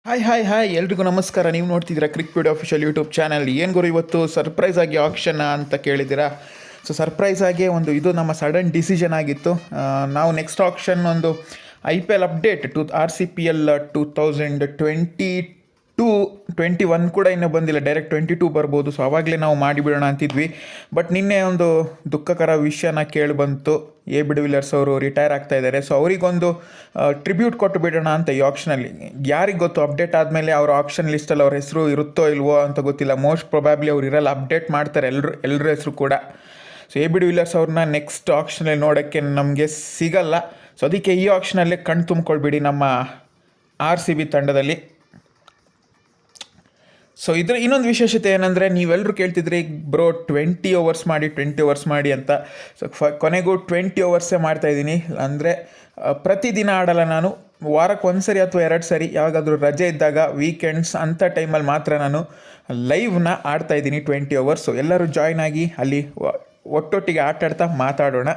Hi hi hi ಎಲ್ರಿಗೂ ನಮಸ್ಕಾರ. ನೀವು ನೋಡ್ತಿದ್ದೀರಾ ಕ್ರಿಕೆಟ್ ಅಫಿಷಿಯಲ್ ಯೂಟ್ಯೂಬ್ ಚಾನಲ್. ಏನು ಗುರು ಇವತ್ತು ಸರ್ಪ್ರೈಸ್ ಆಗಿ ಆಕ್ಷನ್ ಅಂತ ಕೇಳಿದ್ದೀರಾ. ಸೊ ಸರ್ಪ್ರೈಸ್ ಆಗಿ ಇದು ನಮ್ಮ ಸಡನ್ ಡಿಸಿಷನ್ ಆಗಿತ್ತು. ನಾವು ನೆಕ್ಸ್ಟ್ ಆಕ್ಷನ್ ಒಂದು IPL ಅಪ್ಡೇಟ್ RCPL 2022-21 ಕೂಡ ಇನ್ನೂ ಬಂದಿಲ್ಲ, ಡೈರೆಕ್ಟ್ 22 ಬರ್ಬೋದು. ಸೊ ಆವಾಗಲೇ ನಾವು ಮಾಡಿಬಿಡೋಣ ಅಂತಿದ್ವಿ. ಬಟ್ ನಿನ್ನೆ ಒಂದು ದುಃಖಕರ ವಿಷಯನ ಕೇಳಿ ಬಂತು. AB de Villiers ಅವರು ರಿಟೈರ್ ಆಗ್ತಾ ಇದ್ದಾರೆ. ಸೊ ಅವರಿಗೊಂದು ಟ್ರಿಬ್ಯೂಟ್ ಕೊಟ್ಟು ಬಿಡೋಣ ಅಂತ ಈ ಆಪ್ಷನಲ್ಲಿ. ಯಾರಿಗೆ ಗೊತ್ತು, ಅಪ್ಡೇಟ್ ಆದಮೇಲೆ ಅವ್ರ ಆಪ್ಷನ್ ಲಿಸ್ಟಲ್ಲಿ ಅವ್ರ ಹೆಸರು ಇರುತ್ತೋ ಇಲ್ವೋ ಅಂತ ಗೊತ್ತಿಲ್ಲ. ಮೋಸ್ಟ್ ಪ್ರೊಬ್ಯಾಬ್ಲಿ ಅವ್ರು ಇರಲ್ಲ, ಅಪ್ಡೇಟ್ ಮಾಡ್ತಾರೆ ಎಲ್ಲರ ಹೆಸರು ಕೂಡ. ಸೊ AB de Villiers ಅವ್ರನ್ನ ನೆಕ್ಸ್ಟ್ ಆಪ್ಷನಲ್ಲಿ ನೋಡೋಕ್ಕೆ ನಮಗೆ ಸಿಗಲ್ಲ. ಸೊ ಅದಕ್ಕೆ ಈ ಆಪ್ಷನಲ್ಲೇ ಕಣ್ ತುಂಬಿಕೊಳ್ಬಿಡಿ ನಮ್ಮ RCB ತಂಡದಲ್ಲಿ. ಸೊ ಇದ್ರ ಇನ್ನೊಂದು ವಿಶೇಷತೆ ಏನಂದರೆ, ನೀವೆಲ್ಲರೂ ಕೇಳ್ತಿದ್ರಿ ಬ್ರೋ 20 ಓವರ್ಸ್ ಮಾಡಿ ಅಂತ. ಸೊ ಕೊನೆಗೂ 20 ಓವರ್ಸೇ ಮಾಡ್ತಾಯಿದ್ದೀನಿ. ಅಂದರೆ ಪ್ರತಿದಿನ ಆಡಲ್ಲ ನಾನು, ವಾರಕ್ಕೆ ಒಂದು ಸರಿ ಅಥವಾ 2 ಸರಿ, ಯಾವಾಗಾದರೂ ರಜೆ ಇದ್ದಾಗ ವೀಕೆಂಡ್ಸ್ ಅಂಥ ಟೈಮಲ್ಲಿ ಮಾತ್ರ ನಾನು ಲೈವ್ನ ಆಡ್ತಾಯಿದ್ದೀನಿ 20 ಓವರ್ಸು. ಎಲ್ಲರೂ ಜಾಯ್ನ್ ಆಗಿ ಅಲ್ಲಿ ಒಟ್ಟೊಟ್ಟಿಗೆ ಆಟಾಡ್ತಾ ಮಾತಾಡೋಣ.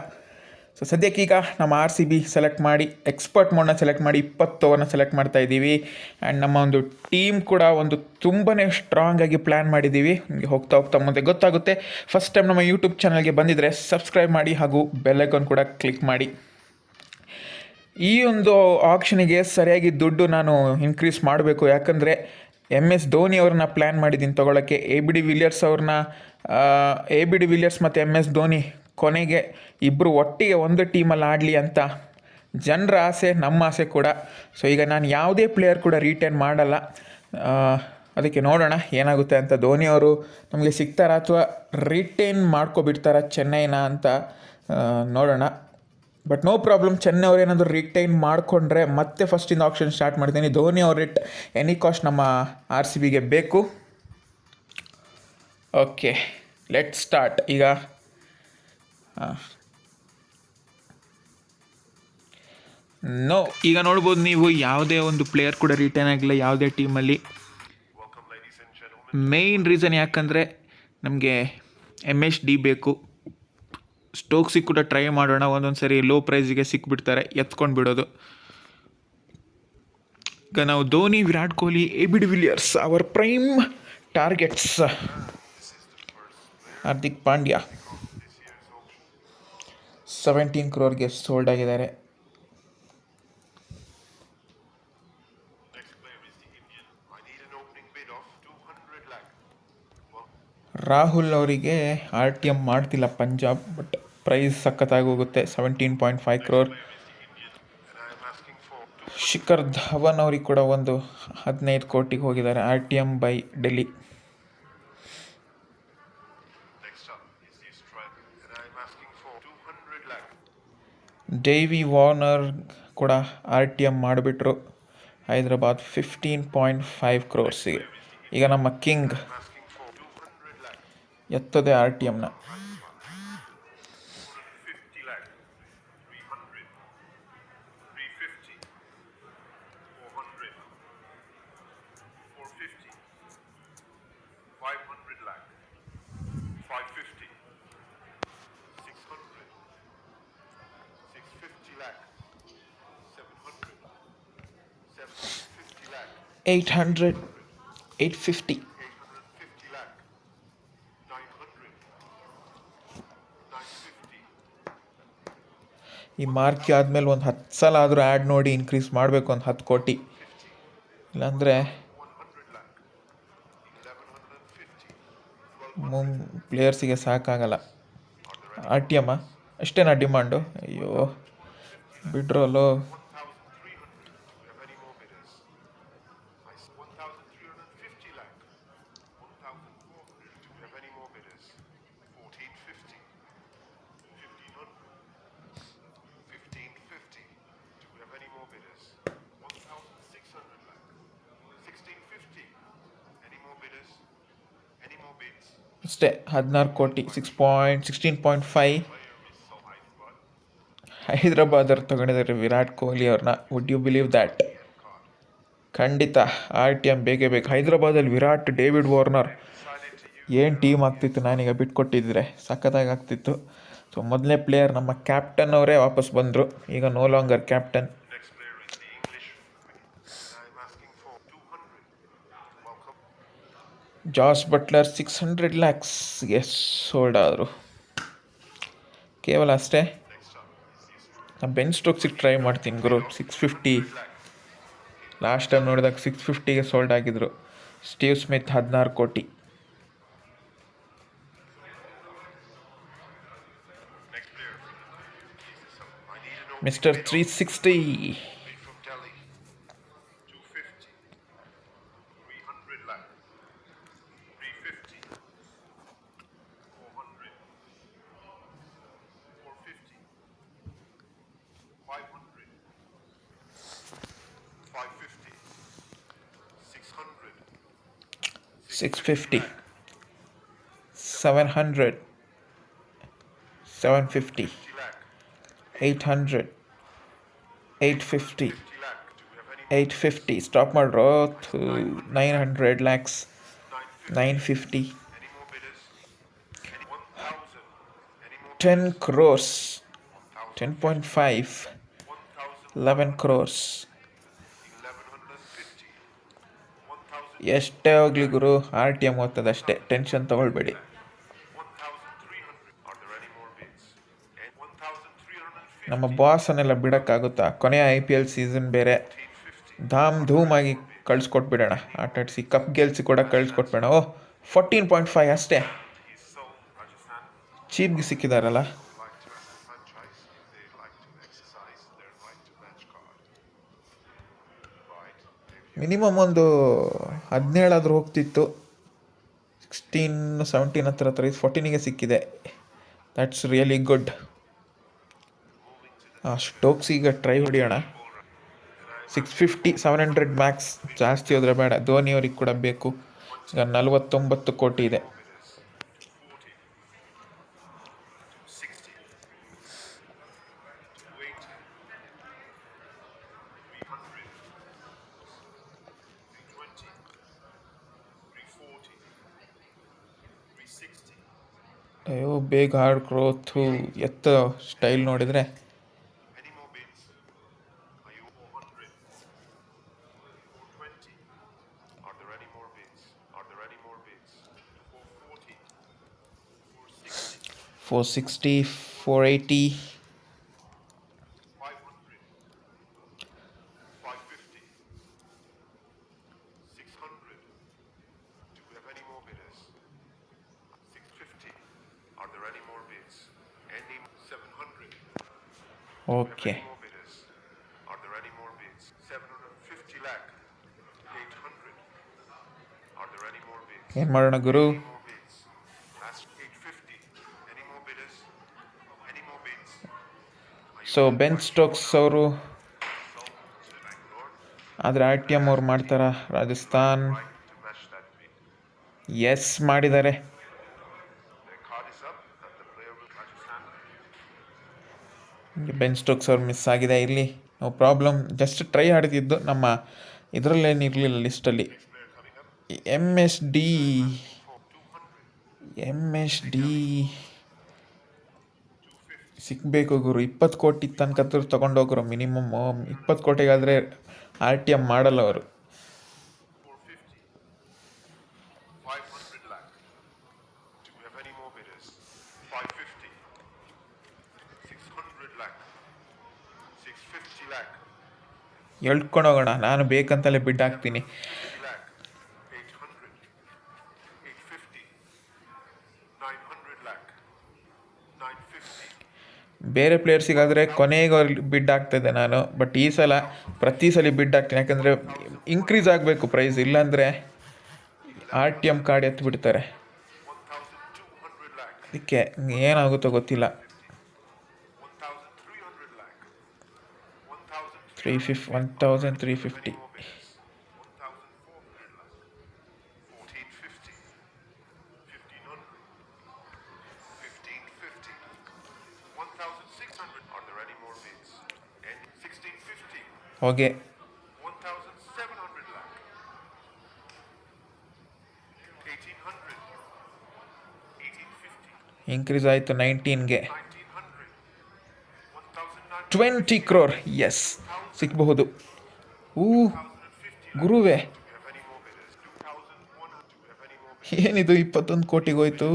ಸೊ ಸದ್ಯಕ್ಕೀಗ ನಮ್ಮ RCB ಸೆಲೆಕ್ಟ್ ಮಾಡಿ, ಎಕ್ಸ್ಪರ್ಟ್ ಮೋಡ್ನ ಸೆಲೆಕ್ಟ್ ಮಾಡಿ 20 ಓವರ್ನ ಸೆಲೆಕ್ಟ್ ಮಾಡ್ತಾ ಇದ್ದೀವಿ. ಆ್ಯಂಡ್ ನಮ್ಮ ಒಂದು ಟೀಮ್ ಕೂಡ ಒಂದು ತುಂಬಾ ಸ್ಟ್ರಾಂಗಾಗಿ ಪ್ಲ್ಯಾನ್ ಮಾಡಿದ್ದೀವಿ. ನಿಮಗೆ ಹೋಗ್ತಾ ಮುಂದೆ ಗೊತ್ತಾಗುತ್ತೆ. ಫಸ್ಟ್ ಟೈಮ್ ನಮ್ಮ ಯೂಟ್ಯೂಬ್ ಚಾನಲ್ಗೆ ಬಂದಿದ್ದರೆ ಸಬ್ಸ್ಕ್ರೈಬ್ ಮಾಡಿ ಹಾಗೂ ಬೆಲ್ ಐಕಾನ್ ಕೂಡ ಕ್ಲಿಕ್ ಮಾಡಿ. ಈ ಒಂದು ಆಕ್ಷನಿಗೆ ಸರಿಯಾಗಿ ದುಡ್ಡು ನಾನು ಇನ್ಕ್ರೀಸ್ ಮಾಡಬೇಕು, ಯಾಕಂದರೆ MS ಧೋನಿ ಅವ್ರನ್ನ ಪ್ಲ್ಯಾನ್ ಮಾಡಿದ್ದೀನಿ ತೊಗೊಳಕ್ಕೆ. AB de Villiers ಅವ್ರನ್ನ AB de Villiers ಮತ್ತು MS ಧೋನಿ ಕೊನೆಗೆ ಇಬ್ಬರು ಒಟ್ಟಿಗೆ ಒಂದು ಟೀಮಲ್ಲಿ ಆಡಲಿ ಅಂತ ಜನರ ಆಸೆ, ನಮ್ಮ ಆಸೆ ಕೂಡ. ಸೊ ಈಗ ನಾನು ಯಾವುದೇ ಪ್ಲೇಯರ್ ಕೂಡ ರಿಟೈನ್ ಮಾಡಲ್ಲ. ಅದಕ್ಕೆ ನೋಡೋಣ ಏನಾಗುತ್ತೆ ಅಂತ. ಧೋನಿ ಅವರು ನಮಗೆ ಸಿಗ್ತಾರಾ ಅಥವಾ ರಿಟೈನ್ ಮಾಡ್ಕೊಬಿಡ್ತಾರಾ ಚೆನ್ನೈನ ಅಂತ ನೋಡೋಣ. ಬಟ್ ನೋ ಪ್ರಾಬ್ಲಮ್, ಚೆನ್ನೈ ಅವ್ರು ಏನಾದರೂ ರಿಟೈನ್ ಮಾಡಿಕೊಂಡ್ರೆ ಮತ್ತೆ ಫಸ್ಟಿಂದ ಆಪ್ಷನ್ ಸ್ಟಾರ್ಟ್ ಮಾಡ್ತೀನಿ. ಧೋನಿ ಅವ್ರ ಎನಿ ಕಾಸ್ಟ್ ನಮ್ಮ RCBಗೆ ಬೇಕು. Okay, let start. ಈಗ ನೋಡ್ಬೋದು ನೀವು, ಯಾವುದೇ ಒಂದು ಪ್ಲೇಯರ್ ಕೂಡ ರಿಟೈನ್ ಆಗಿಲ್ಲ ಯಾವುದೇ ಟೀಮಲ್ಲಿ. ಮೇಯ್ನ್ ರೀಸನ್ ಯಾಕಂದರೆ ನಮಗೆ MSD ಬೇಕು. ಸ್ಟೋಕ್ಸಿಗೆ ಕೂಡ ಟ್ರೈ ಮಾಡೋಣ, ಒಂದೊಂದು ಸರಿ ಲೋ ಪ್ರೈಸಿಗೆ ಸಿಕ್ಬಿಡ್ತಾರೆ, ಎತ್ಕೊಂಡು ಬಿಡೋದು. ಈಗ ನಾವು Dhoni, Virat Kohli, AB de Villiers our prime targets. Hardik Pandya 17 crore sold ಆಗಿದ್ದಾರೆ. ರಾಹುಲ್ ಅವರಿಗೆ RTM ಮಾಡ್ತಿಲ್ಲ ಪಂಜಾಬ್, ಬಟ್ ಪ್ರೈಸ್ ಸಖತ್ತಾಗಿ ಹೋಗುತ್ತೆ, 17.5 crore. ಶಿಖರ್ ಧವನ್ ಅವ್ರಿಗೆ ಕೂಡ ಒಂದು 15 ಕೋಟಿಗೆ ಹೋಗಿದ್ದಾರೆ, RTM by Delhi. Davy Warner ಕೂಡ RTM ಮಾಡಿಬಿಟ್ರು ಹೈದರಾಬಾದ್ 15.5 crore. ಈಗ ನಮ್ಮ ಕಿಂಗ್ ಎತ್ತದೆ RTMನ. $800, $850. ಈ ಮಾರ್ಕಿ ಆದಮೇಲೆ ಒಂದು 10 ಸಲ ಆದರೂ ಆ್ಯಡ್ ನೋಡಿ ಇನ್ಕ್ರೀಸ್ ಮಾಡಬೇಕು, ಒಂದು 10 ಕೋಟಿ. ಇಲ್ಲಾಂದರೆ ಪ್ಲೇಯರ್ಸಿಗೆ ಸಾಕಾಗಲ್ಲ. RTM ಅಷ್ಟೇನಾ ಡಿಮಾಂಡು? ಅಯ್ಯೋ ಬಿಡ್ರಲ್ಲೋ. ಅಷ್ಟೇ 16 ಕೋಟಿ, 16.5. ಹೈದರಾಬಾದವ್ರು ತಗೊಂಡಿದ್ದಾರೆ ವಿರಾಟ್ ಕೊಹ್ಲಿ ಅವ್ರನ್ನ. Would you believe that? ಖಂಡಿತ RTM ಬೇಕೇ ಬೇಕು. ಹೈದರಾಬಾದಲ್ಲಿ ವಿರಾಟ್, ಡೇವಿಡ್ ವಾರ್ನರ್ ಏನು ಟೀಮ್ ಆಗ್ತಿತ್ತು, ನಾನೀಗ ಬಿಟ್ಕೊಟ್ಟಿದ್ರೆ ಸಖತ್ತಾಗಿ ಆಗ್ತಿತ್ತು. ಸೊ ಮೊದಲನೇ ಪ್ಲೇಯರ್ ನಮ್ಮ ಕ್ಯಾಪ್ಟನ್ ಅವರೇ ವಾಪಸ್ ಬಂದರು, ಈಗ no longer captain. Jos Buttler 600 lakhs as sold ಆದರು. ಕೇವಲ ಅಷ್ಟೇ. ಬೆನ್ ಸ್ಟೋಕ್ಸಿಗೆ ಟ್ರೈ ಮಾಡ್ತೀನಿ ಗುರು. 650 ಲಾಸ್ಟ್ ಟೈಮ್ ನೋಡಿದಾಗ 650ಗೆ ಸೋಲ್ಡ್ ಆಗಿದ್ರು. ಸ್ಟೀವ್ ಸ್ಮಿತ್ 16 ಕೋಟಿ. ಮಿಸ್ಟರ್ 360 650 700 750 800 850 850 ಸ್ಟಾಪ್ ಮಾಡ್ರೋ. 900 ಲ್ಯಾಕ್ಸ್ 950 10 crores 10.5 11 crores. ಎಷ್ಟೇ ಹೋಗ್ಲಿ ಗುರು, RTM ಓದ್ತದಷ್ಟೇ, ಟೆನ್ಷನ್ ತೊಗೊಳ್ಬೇಡಿ. ನಮ್ಮ ಬಾಸನ್ನೆಲ್ಲ ಬಿಡೋಕ್ಕಾಗುತ್ತಾ? ಕೊನೆಯ IPL ಸೀಸನ್ ಬೇರೆ, ಧಾಮ್ ಧೂಮಾಗಿ ಕಳಿಸ್ಕೊಟ್ಬಿಡೋಣ. ಆಟಾಡಿಸಿ ಕಪ್ ಗೆಲ್ಸಿ ಕೂಡ ಕಳಿಸ್ಕೊಟ್ಬಿಡೋಣ. 14.5 ಅಷ್ಟೇ. ಚೀಪ್ಗೆ ಸಿಕ್ಕಿದಾರಲ್ಲ. ಮಿನಿಮಮ್ ಒಂದು 17 ಆದರೂ ಹೋಗ್ತಿತ್ತು. 16 17 ಹತ್ರ 14ಗೆ ಸಿಕ್ಕಿದೆ. That's really good. ಸ್ಟೋಕ್ಸ್ ಈಗ ಟ್ರೈ ಹೊಡಿಯೋಣ. 650 700 ಮ್ಯಾಕ್ಸ್, ಜಾಸ್ತಿ ಹೋದರೆ ಬೇಡ. ಧೋನಿಯವ್ರಿಗೆ ಕೂಡ ಬೇಕು. ಈಗ 49 ಕೋಟಿ ಇದೆ. ಅಯ್ಯೋ, ಬೇಗ ಹಾರ್ಡ್ ಗ್ರೋಥು, ಎತ್ತ ಸ್ಟೈಲ್ ನೋಡಿದರೆ $460 $480 ಓಕೆ. ಏನು ಮಾಡೋಣ ಗುರು? ಸೊ ಬೆನ್ ಸ್ಟೋಕ್ಸ್ ಅವರು ಆದರೆ RTM ಅವ್ರು ಮಾಡ್ತಾರಾ? ರಾಜಸ್ಥಾನ್ ಎಸ್ ಮಾಡಿದ್ದಾರೆ. ಬೆನ್ ಸ್ಟೋಕ್ಸ್ ಅವ್ರು ಮಿಸ್ ಆಗಿದೆ. ಇಲ್ಲಿ ನೋ ಪ್ರಾಬ್ಲಮ್, ಜಸ್ಟ್ ಟ್ರೈ ಆಡ್ತಿದ್ದು. ನಮ್ಮ ಇದರಲ್ಲೇನಿರಲಿಲ್ಲ ಲಿಸ್ಟಲ್ಲಿ. MSD ಸಿಗಬೇಕು ಗುರು. 20 ಕೋಟಿ ತನಕ ತೊಗೊಂಡೋಗ್ರು ಮಿನಿಮಮ್. 20 ಕೋಟಿಗಾದರೆ RTM ಮಾಡಲ್ಲ ಅವರು. ಎಳ್ಕೊಂಡು ಹೋಗೋಣ. ನಾನು ಬೇಕಂತಲೇ ಬಿಡ್ ಹಾಕ್ತೀನಿ. ಬೇರೆ ಪ್ಲೇಯರ್ಸಿಗಾದರೆ ಕೊನೆಗೆ ಬಿಡ್ ಆಗ್ತಾಯಿದ್ದೆ ನಾನು. ಬಟ್ ಈ ಸಲ ಪ್ರತಿ ಸಲ ಬಿಡ್ ಹಾಕ್ತೀನಿ. ಯಾಕಂದರೆ ಇನ್ಕ್ರೀಸ್ ಆಗಬೇಕು ಪ್ರೈಸ್, ಇಲ್ಲಾಂದರೆ RTM ಕಾರ್ಡ್ ಎತ್ತಿಬಿಡ್ತಾರೆ. ಅದಕ್ಕೆ ಏನಾಗುತ್ತೋ ಗೊತ್ತಿಲ್ಲ. 1350 ಹೋಗೆ. ಇನ್ಕ್ರೀಸ್ ಆಯಿತು 19ಗೆ. 20 crore. ಎಸ್, ಸಿಗಬಹುದು. ಗುರುವೇ, ಏನಿದು 21 ಕೋಟಿಗೆ ಹೋಯ್ತು.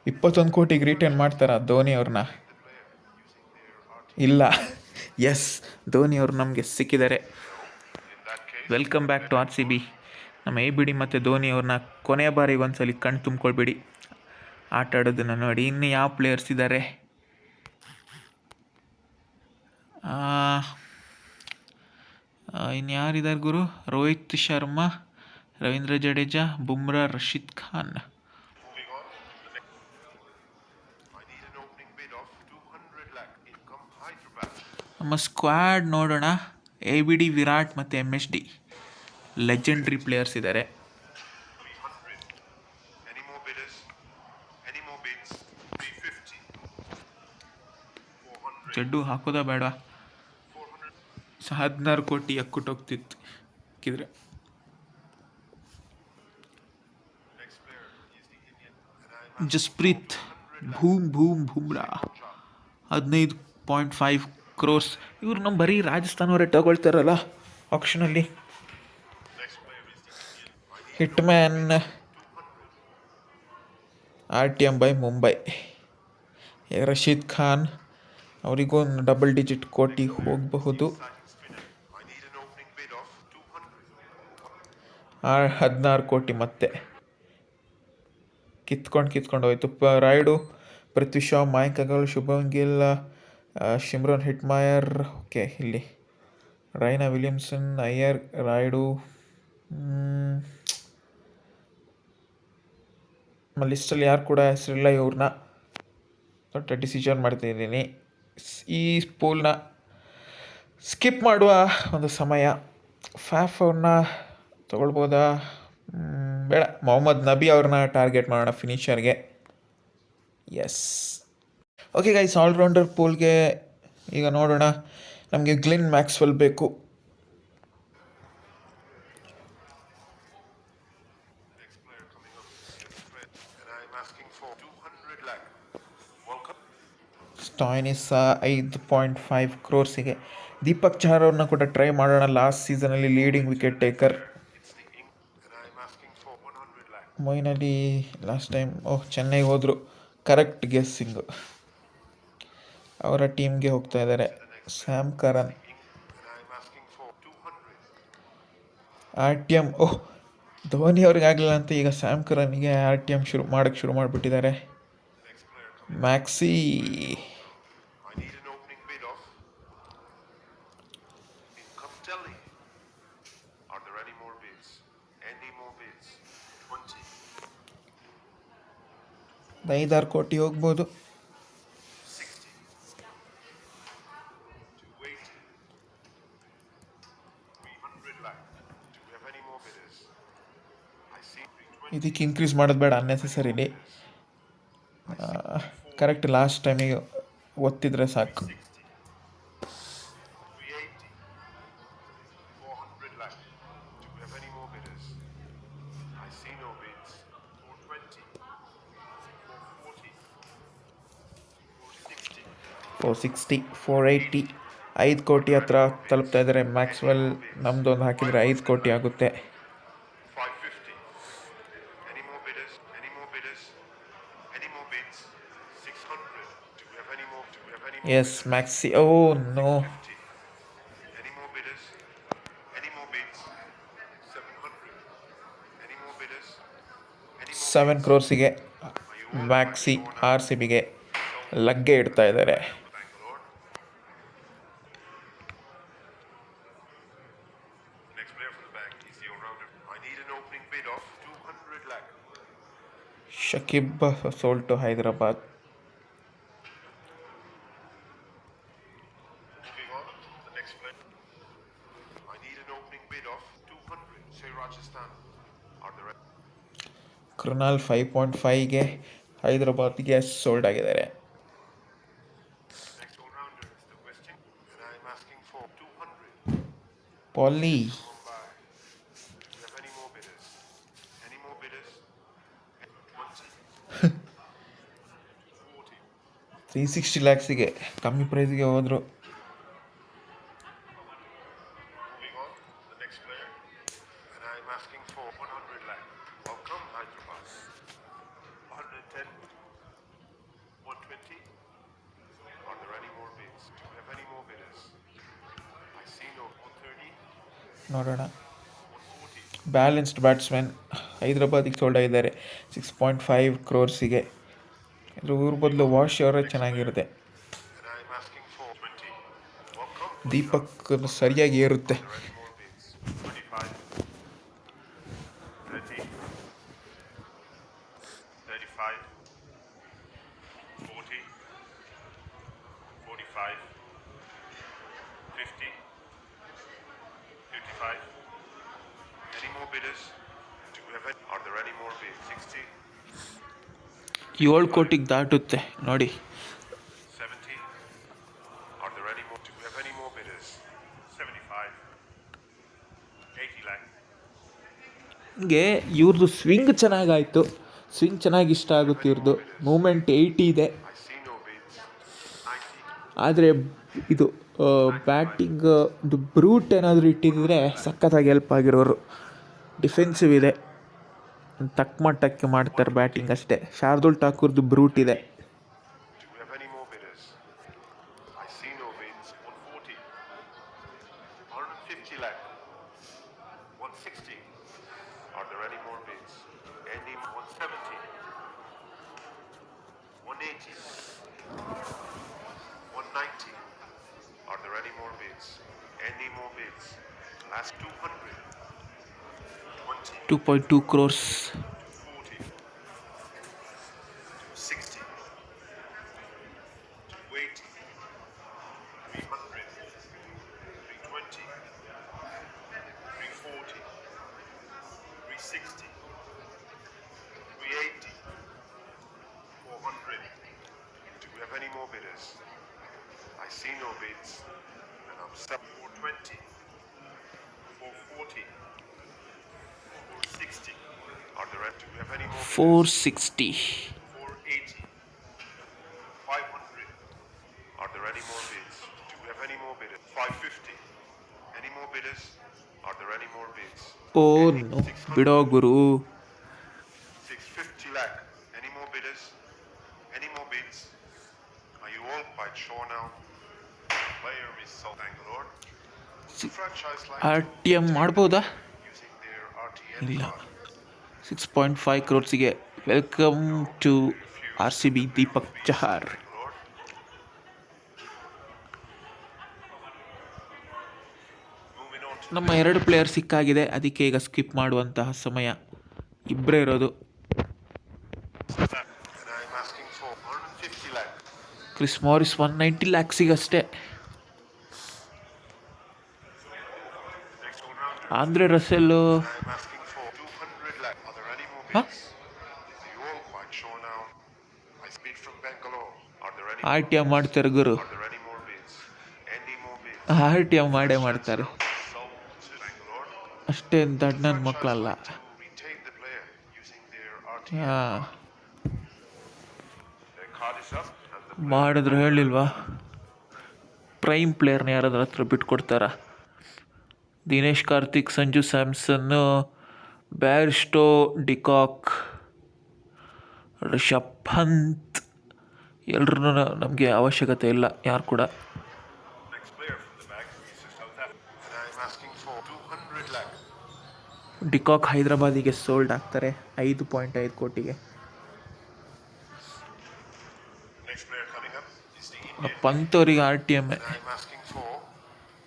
21 ಕೋಟಿಗೆ ರಿಟರ್ನ್ ಮಾಡ್ತಾರಾ ಧೋನಿ ಅವ್ರನ್ನ? ಇಲ್ಲ. ಎಸ್, ಧೋನಿ ಅವರು ನಮಗೆ ಸಿಕ್ಕಿದ್ದಾರೆ. Welcome back to RCB. ನಮ್ಮ ABD ಮತ್ತು ಧೋನಿ ಅವ್ರನ್ನ ಕೊನೆಯ ಬಾರಿಗೆ ಒಂದ್ಸಲಿ ಕಣ್ಣು ತುಂಬ್ಕೊಳ್ಬೇಡಿ, ಆಟ ಆಡೋದನ್ನು ನೋಡಿ. ಇನ್ನು ಯಾವ ಪ್ಲೇಯರ್ಸ್ ಇದ್ದಾರೆ? ಇನ್ನು ಯಾರಿದ್ದಾರೆ ಗುರು? ರೋಹಿತ್ ಶರ್ಮಾ, ರವೀಂದ್ರ ಜಡೇಜಾ, ಬುಮ್ರಾ, ರಶೀದ್ ಖಾನ್. ನಮ್ಮ ಸ್ಕ್ವಾಡ್ ನೋಡೋಣ. ABD, ವಿರಾಟ್ ಮತ್ತು MSD ಲೆಜೆಂಡ್ರಿ ಪ್ಲೇಯರ್ಸ್ ಇದ್ದಾರೆ. ಚೆಡ್ಡು ಹಾಕೋದಾ ಬೇಡ? 16 ಕೋಟಿ ಅಕ್ಕುಟೋಗ್ತಿತ್ತು ಹಾಕಿದ್ರೆ. ಜಸ್ಪ್ರೀತ್ ಬೂಮ್ರಾ 15.5 crores. ಇವ್ರು ನಮ್ಮ ಬರೀ ರಾಜಸ್ಥಾನವರೇ ತಗೊಳ್ತಾರಲ್ಲ ಆಕ್ಷನಲ್ಲಿ. Hitman RTM by Mumbai. Rashid Khan ಅವರಿಗೂ ಒಂದು ಡಬಲ್ ಡಿಜಿಟ್ ಕೋಟಿ ಹೋಗಬಹುದು. 16 ಕೋಟಿ ಮತ್ತೆ ಕಿತ್ಕೊಂಡು ಹೋಯ್ತು. Rayudu, Prithvi Shaw, Mayank Agarwal, Shubman Gill, Shimron Hetmyer. Okay, ಇಲ್ಲಿ ರೈನಾ ವಿಲಿಯಮ್ಸನ್, ಅಯ್ಯರ್, ರಾಯ್ಡು. ಲಿಸ್ಟಲ್ಲಿ ಯಾರು ಕೂಡ ಹೆಸರಿಲ್ಲ. ಇವ್ರನ್ನ ದೊಡ್ಡ ಡಿಸಿಷನ್ ಮಾಡ್ತಾಯಿದ್ದೀನಿ. ಈ ಪೂಲ್ನ ಸ್ಕಿಪ್ ಮಾಡುವ ಒಂದು ಸಮಯ. ಫ್ಯಾಫ್ ಅವ್ರನ್ನ ತೊಗೊಳ್ಬೋದಾ? ಬೇಡ. ಮೊಹಮ್ಮದ್ ನಬಿ ಅವ್ರನ್ನ ಟಾರ್ಗೆಟ್ ಮಾಡೋಣ, ಫಿನಿಷರ್ಗೆ. ಎಸ್. ಓಕೆ ಗೈಸ್, ಆಲ್ರೌಂಡರ್ ಪೂಲ್ಗೆ ಈಗ ನೋಡೋಣ. ನಮಗೆ ಗ್ಲೆನ್ ಮ್ಯಾಕ್ಸ್ವೆಲ್ ಬೇಕು. ಸ್ಟಾಯ್ನಿಸ್ 5.5 crores. ದೀಪಕ್ ಚಹರ್ ಅವ್ರನ್ನ ಕೂಡ ಟ್ರೈ ಮಾಡೋಣ. ಲಾಸ್ಟ್ ಸೀಸನಲ್ಲಿ leading wicket taker. Moin Ali last time ಚೆನ್ನೈಗೆ ಹೋದರು. ಕರೆಕ್ಟ್ ಗೆಸ್ಸಿಂಗು. ಅವರ ಟೀಮ್ಗೆ ಹೋಗ್ತಾ ಇದ್ದಾರೆ. Sam Karan, RTM. ಧೋನಿ ಅವ್ರಿಗೆ ಆಗಲಿಲ್ಲ ಅಂತ ಈಗ ಸ್ಯಾಮ್ ಕರನ್ಗೆ RTM ಶುರು ಮಾಡಿಬಿಟ್ಟಿದ್ದಾರೆ. ಮ್ಯಾಕ್ಸಿ, $5 ಕೋಟಿ ಹೋಗ್ಬೋದು. ಇದಕ್ಕೆ ಇನ್ಕ್ರೀಸ್ ಮಾಡೋದು ಬೇಡ ಅನ್ನೆಸೆಸರಿಲಿ. ಕರೆಕ್ಟ್ ಲಾಸ್ಟ್ ಟೈಮಿಗೆ ಒತ್ತಿದ್ರೆ ಸಾಕು. $460, $480, 5 ಕೋಟಿ ಹತ್ರ ತಲುಪ್ತಾ ಇದ್ದಾರೆ. ಮ್ಯಾಕ್ಸ್ವೆಲ್ ನಮ್ಮದೊಂದು ಹಾಕಿದರೆ 5 ಕೋಟಿ ಆಗುತ್ತೆ. Yes, Maxi. No. 7 crores Maxi RCBಗೆ ಲಗ್ಗೆ ಇಡ್ತಾ ಇದ್ದಾರೆ. Shakib sold to Hyderabad. ಕೃನಾಲ್ 5.5 ಹೈದರಾಬಾದ್ಗೆ ಸೋಲ್ಡ್ ಆಗಿದ್ದಾರೆ. ಪಾಲಿ 360 lakhsಗೆ ಕಮ್ಮಿ ಪ್ರೈಸ್ಗೆ ಹೋದರು. Next player, and I'm asking for 100 lakh. Welcome, Hyderabad. 110, 120. Are there any more bids? Do we have any more bidders? I see no 130, ನೋಡೋಣ. 140. ಬ್ಯಾಲೆನ್ಸ್ಡ್ ಬ್ಯಾಟ್ಸ್ಮನ್ ಹೈದ್ರಾಬಾದಿಗೆ ಸೋಲ್ಡ್ ಆಗಿದ್ದಾರೆ 6.5 ಕ್ರೋರ್ಸಿಗೆ. ಇವ್ರ ಬದಲು ವಾಶ್ ಅವರೇ ಚೆನ್ನಾಗಿರುತ್ತೆ. And I'm asking for 20. Welcome, Deepak ಸರಿಯಾಗಿ ಏರುತ್ತೆ. Are there any more bids? 25, 30, 35, 40, 45, 50, 55. Any more bidders? Do we have any? Are there any more bids? 60, 7 ಕೋಟಿಗೆ ದಾಟುತ್ತೆ ನೋಡಿ. 70. Are there any more? Do we have any more bidders? 75, 80 lakh. ಹಂಗೆ ಇವ್ರದ್ದು swing ಚೆನ್ನಾಗಾಯಿತು. Swing ಚೆನ್ನಾಗಿ ಇಷ್ಟ ಆಗುತ್ತೆ ಇವ್ರದ್ದು. Moment 80 ಇದೆ. I see no bids. 90, ಆದರೆ ಇದು ಬ್ಯಾಟಿಂಗ್ ಇದು ಬ್ರೂಟ್ ಏನಾದರೂ ಇಟ್ಟಿದ್ದರೆ ಸಖತ್ತಾಗಿ ಹೆಲ್ಪ್ ಆಗಿರೋರು. ಡಿಫೆನ್ಸಿವ್ ಇದೆ, ತಕ್ಕ ಮಟ್ಟಕ್ಕೆ ಮಾಡ್ತಾರೆ ಬ್ಯಾಟಿಂಗ್ ಅಷ್ಟೇ. ಶಾರ್ದುಲ್ ಠಾಕೂರ್ದು ಬ್ರೂಟ್ ಇದೆ. do we have any more bidders? I see no bids. 140, 150 lakh, 160. Are there any more bids? Any 170, 180, 190. Are there any more bids? Any more bids? Last 200, 20, 2.2 crores. 240, 260, 280, 300, 320, 340, 360, 380, 400. Do we have any more bidders? I see no bids. And I'm set 420, 440, 460. Are there any? Do we have any more? 460. 480, 500. Are there any more bids? Do we have any more bidders? 550. Any more bidders? Are there any more bids? Oh no, ಬಿಡೋ ಗುರು. 650 lakh. Any more bidders? Any more bids? Are you all quite sure now? Player is South Bangalore. Franchise like R T M ಮಾಡ್ಬೋದಾ? using their RTN ಇಲ್ಲ. card. 6.5 ಕ್ರೋರ್ಸಿಗೆ. Welcome to RCB Deepak Chahar. Bangalore. Moving on to ನಮ್ಮ 2 player ಸಿಕ್ಕಾಗಿದೆ, ಅದಕ್ಕೆ ಈಗ skip ಮಾಡುವಂತಹ ಸಮಯ. ಇಬ್ಬರೇ ಇರೋದು. that. And I'm asking for 150 lakh. Chris Morris 190 ಲ್ಯಾಕ್ಸಿಗಷ್ಟೇ. Next one round. Andre Russell I'm asking for 200 lakh. Are there any more Huh? bids? Are you all quite sure now? I speak from Bangalore. Are there any? R T M ಮಾಡ್ತಾರೆ ಗುರು. Are there any more bids? Any more bids? R T M ಮಾಡೇ ಮಾಡ್ತಾರೆ. Sold to Bangalore. ಅಷ್ಟೇ ದೊಡ್ಡ ನನ್ನ ಮಕ್ಕಳಲ್ಲ. To retain the player using their RTN. ಹಾಂ, Their card is up and the ಮಾಡಿದ್ರು ಹೇಳಿಲ್ವಾ? ಪ್ರೈಮ್ ಪ್ಲೇಯರ್ನ ಯಾರಾದ್ರ ಹತ್ರ ಬಿಟ್ಕೊಡ್ತಾರ? ದಿನೇಶ್ ಕಾರ್ತಿಕ್, ಸಂಜು ಸ್ಯಾಮ್ಸನ್ನು, ಬ್ಯಾರಿಸ್ಟೋ, ಡಿಕಾಕ್, ರಿಷಬ್ ಪಂತ್ ಎಲ್ಲರೂ ನಮಗೆ ಅವಶ್ಯಕತೆ ಇಲ್ಲ ಯಾರು ಕೂಡ. next player from the back is South Africa. And I'm asking for 200 lakh. De Kock ಹೈದರಾಬಾದಿಗೆ ಸೋಲ್ಡ್ ಆಗ್ತಾರೆ 5.5 ಕೋಟಿಗೆ. Next player coming up is the Indian. Pant ಅವರಿಗೆ R T M. And I'm asking for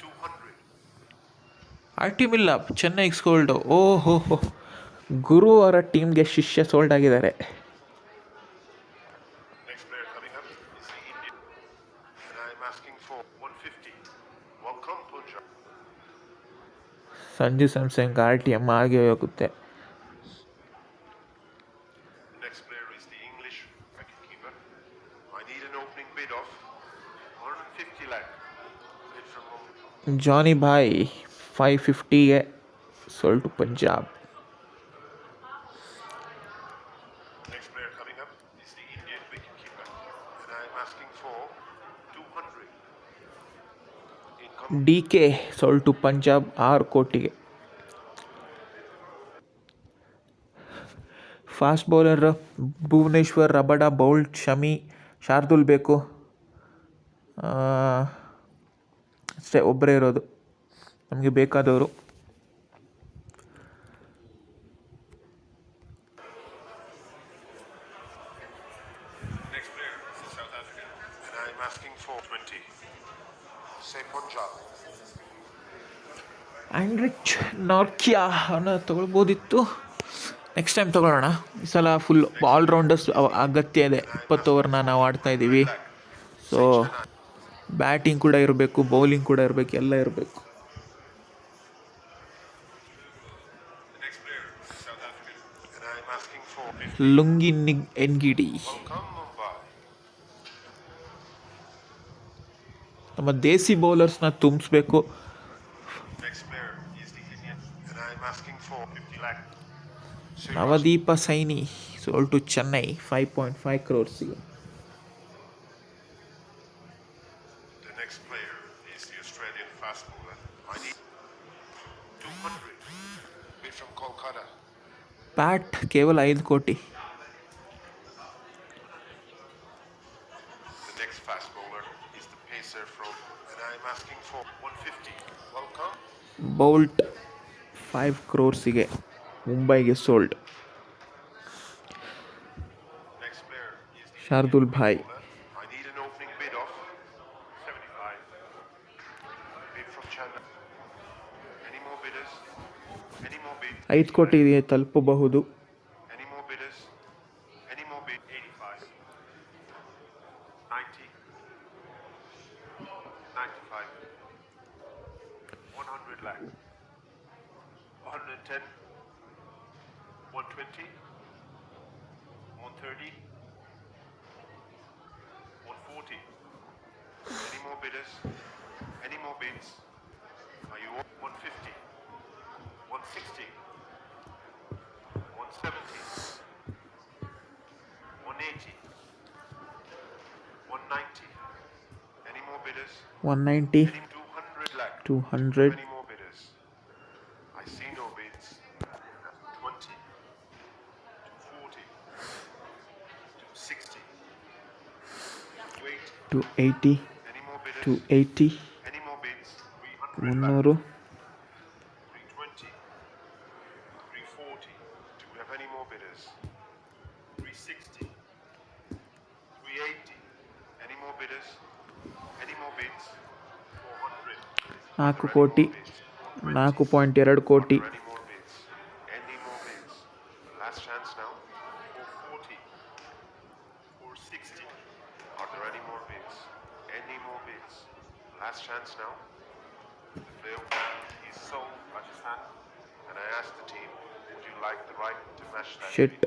200. R T M ಇಲ್ಲ, Chennai sold. ಓಹೋ ಹೋ, ಗುರು ಅವರ ಟೀಮ್ಗೆ ಶಿಷ್ಯ ಸೋಲ್ಡ್ ಆಗಿದ್ದಾರೆ. Next player coming up is the Indian. And I'm asking for 150. Welcome, Punjab. Sanju Samsung R T M ಆಗಿ ಹೋಗುತ್ತೆ. Next player is the English wicketkeeper. I need an opening bid of 150 lakh. Bid from Jonny boy 550ಗೆ sold to Punjab. Next player coming up is the Indian wicketkeeper. And I'm asking for 200. Incoming. D K sold to Punjab 6 ಕೋಟಿಗೆ. Fast bowler Bhuvneshwar, Rabada, Boult, Shami, Shardul ಬೇಕು. ಅಷ್ಟೇ, ಒಬ್ಬರೇ ಇರೋದು ನಮಗೆ ಬೇಕಾದವರು. Next player is South Africa. And I'm asking for 20. Say Punjab. ಆ್ಯಂಡ್ರಿಚ್ ನಾರ್ಕಿಯಾ ಅವನ್ನ ತೊಗೊಳ್ಬೋದಿತ್ತು. Next time ತೊಗೊಳ್ಳೋಣ. ಈ ಸಲ ಫುಲ್ ಆಲ್ರೌಂಡರ್ಸ್ ಅಗತ್ಯ ಇದೆ. 20 ಓವರ್ನ ನಾವು ಆಡ್ತಾ ಇದ್ದೀವಿ. ಸೊ ಬ್ಯಾಟಿಂಗ್ ಕೂಡ ಇರಬೇಕು, ಬೌಲಿಂಗ್ ಕೂಡ ಇರಬೇಕು, ಎಲ್ಲ ಇರಬೇಕು. The next player is South Africa. And I'm asking for 50. Lungi ಎನ್ಗಿಡಿ. Welcome Mumbai. ನಮ್ಮ ದೇಸಿ ಬೌಲರ್ಸ್ನ ತುಂಬಿಸ್ಬೇಕು. Next player is the Indian. And I'm asking for 50 lakh. Navdeep Saini sold to Chennai 5.5 crores. The next player is the Australian fast bowler. I need 200. Bid from Kolkata. Pat ಕೇವಲ 5 ಕೋಟಿ. The next fast bowler is the pacer from. And I'm asking for 150. Welcome. Boult 5 crores ಮುಂಬೈಗೆ sold. Next player is the Shardul Bhai. bowler. I need an opening bid of 75. Bid from Chennai. Any more bidders? Any more bid? 5 ಕೋಟಿಗೆ ತಲುಪಬಹುದು. Any more bidders? Any more bid? 85. 90. 95. 100 lakh. 110. 120. 130. 140. Any more bidders? Any more bids? Are you all? 150. 160. 170. 180. 190. Any more bidders? 190, Any 200 lakh. 200. Any more bidders? I see no bids. 20. 240. 260. 280. 280, Any more bidders? 280, Any more bids? 300 lakh. 300, 320. 340. Do we have any more bidders? 360. 380. Any more bidders? Any more bids? 400. 4 ಕೋಟಿ, 4.2 ಕೋಟಿ. Any more bids? Any more bids? Last chance now. 440. 460. Are there any more bids? Any more bids? Last chance now. The player is sold, Rajasthan. And I asked the team, would you like the right to match that? Shit.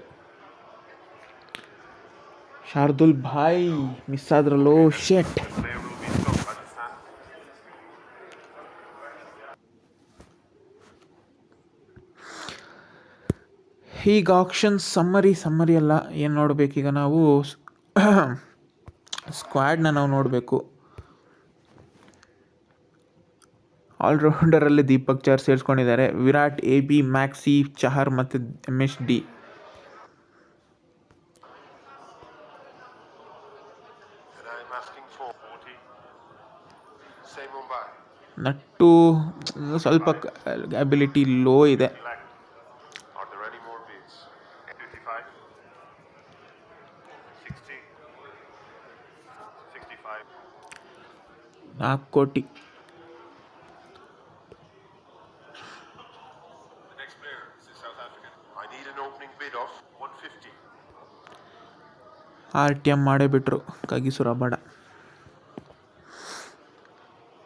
Shardul ಭಾಯ್ miss ಆದ್ರಲ್ಲೋ. Shit. The player will be sold, Rajasthan. ಈಗ auction summary ಅಲ್ಲ, ಏನು ನೋಡಬೇಕೀಗ ನಾವು ಸ್ಕ್ವಾಡ್ನ ನಾವು ನೋಡಬೇಕು. ಆಲ್ರೌಂಡರಲ್ಲಿ ದೀಪಕ್ ಚಹರ್ ಸೇರಿಸ್ಕೊಂಡಿದ್ದಾರೆ. ವಿರಾಟ್, AB, ಮ್ಯಾಕ್ಸಿ, ಚಹರ್ ಮತ್ತು MSD. And I'm asking for 40. Say Mumbai. Nattu ಸ್ವಲ್ಪ ಅಬಿಲಿಟಿ ಲೋ ಇದೆ. Lakh. Are there any more bids? 55. 60. 65. 4 ಕೋಟಿ. The next player is a South African. I need an opening bid of 150. RTM ಮಾಡೇ ಬಿಟ್ರು ಕಗಿಸು ರಬಡ.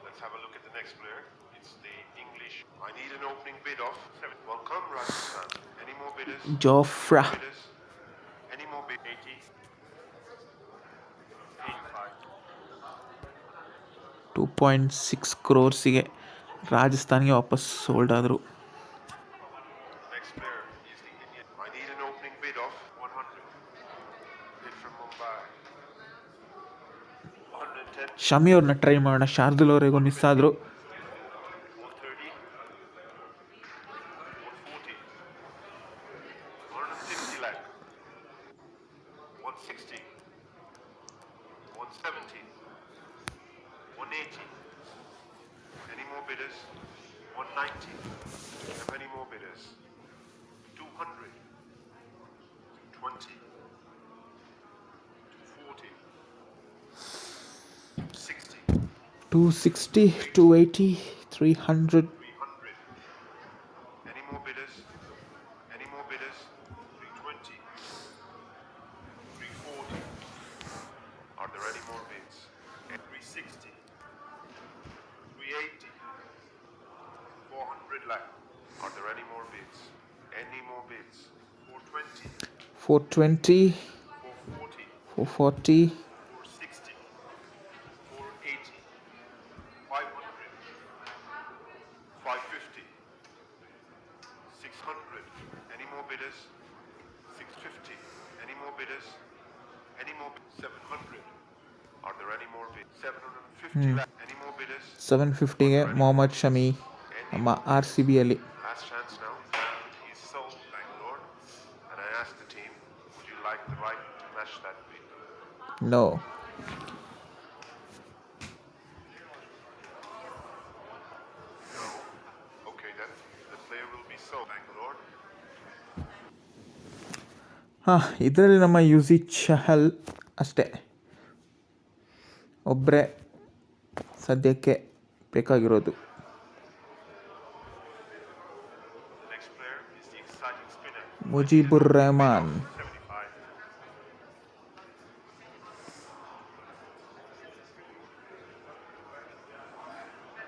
Let's have a look at the next player. It's the English. I need an opening bid of 7. Welcome, Rajasthan. Any more bidders? Jofra Bidders? Any more bid? 80. 85. 2.6 crores ರಾಜಸ್ಥಾನ್ಗೆ ವಾಪಸ್ sold ಆದರು. Next player is the Indian. I need an opening bid of 100. Bid from Mumbai. 110. Shami ಅವ್ರನ್ನ try ಮಾಡೋಣ. ಶಾರ್ದುಲ್ ಅವರಿಗೂ miss ಆದರು. 130. 140. 150 lakh. 160, 170, 180. Any more bidders? 190. Have any more bidders? 200, 220, 240, 60, 260, 280, 300. 300. Any more bidders? Any more bidders? 320, 340. Are there any more bids? 360, 380, 400 lakh. Are there any more bids? Any more bids? 420, 420, 440, 440, 460, 480, 500, 550, 600. Any more bidders? 650. Any more bidders? Any more? 700. Are there any more bids? 750 lakh. Any more bidders? 750ಗೆ Mohammed Shami ನಮ್ಮ R C ಬಿಯಲ್ಲಿ. Last chance now. He's sold Bangalore. And I asked the team, would you like the right to match that bid? No. Okay then. The player will be sold Bangalore. ಹಾಂ, ಇದರಲ್ಲಿ ನಮ್ಮ UG Chahal ಅಷ್ಟೇ ಒಬ್ಬರೇ ಸದ್ಯಕ್ಕೆ ಬೇಕಾಗಿರೋದು. The next player is the exciting spinner. Mujibur Rahman. 75.